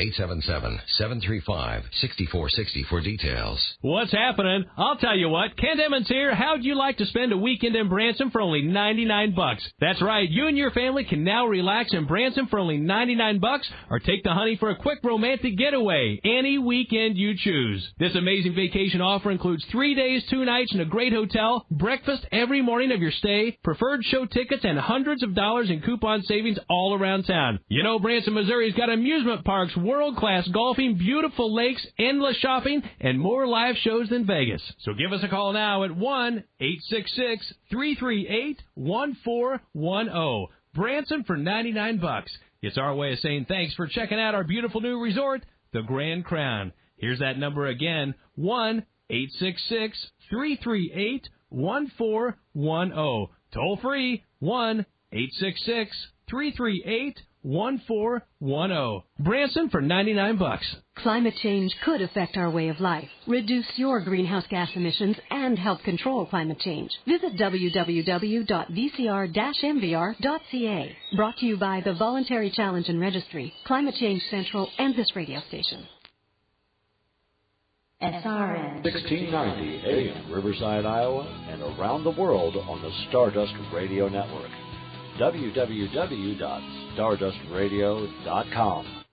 877-735-6460 for details. What's happening? I'll tell you what. Kent Emmons here. How'd you like to spend a weekend in Branson for only $99? That's right. You and your family can now relax in Branson for only $99 or take the honey for a quick romantic getaway any weekend you choose. This amazing vacation offer includes 3 days, 2 nights in a great hotel, breakfast every morning of your stay, preferred show tickets, and hundreds of dollars in coupon savings all around town. You know Branson, Missouri's got amusement parks, world-class golfing, beautiful lakes, endless shopping, and more live shows than Vegas. So give us a call now at 1-866-338-1410. Branson for $99. It's our way of saying thanks for checking out our beautiful new resort, the Grand Crown. Here's that number again, 1-866-338-1410. Toll free, 1-866-338-1410. Branson for $99. Climate change could affect our way of life. Reduce your greenhouse gas emissions and help control climate change. Visit www.vcr-mvr.ca. Brought to you by the Voluntary Challenge and Registry, Climate Change Central, and this radio station. SRN 1690 AM, Riverside, Iowa, and around the world on the Stardust Radio Network. www.stardustradio.com.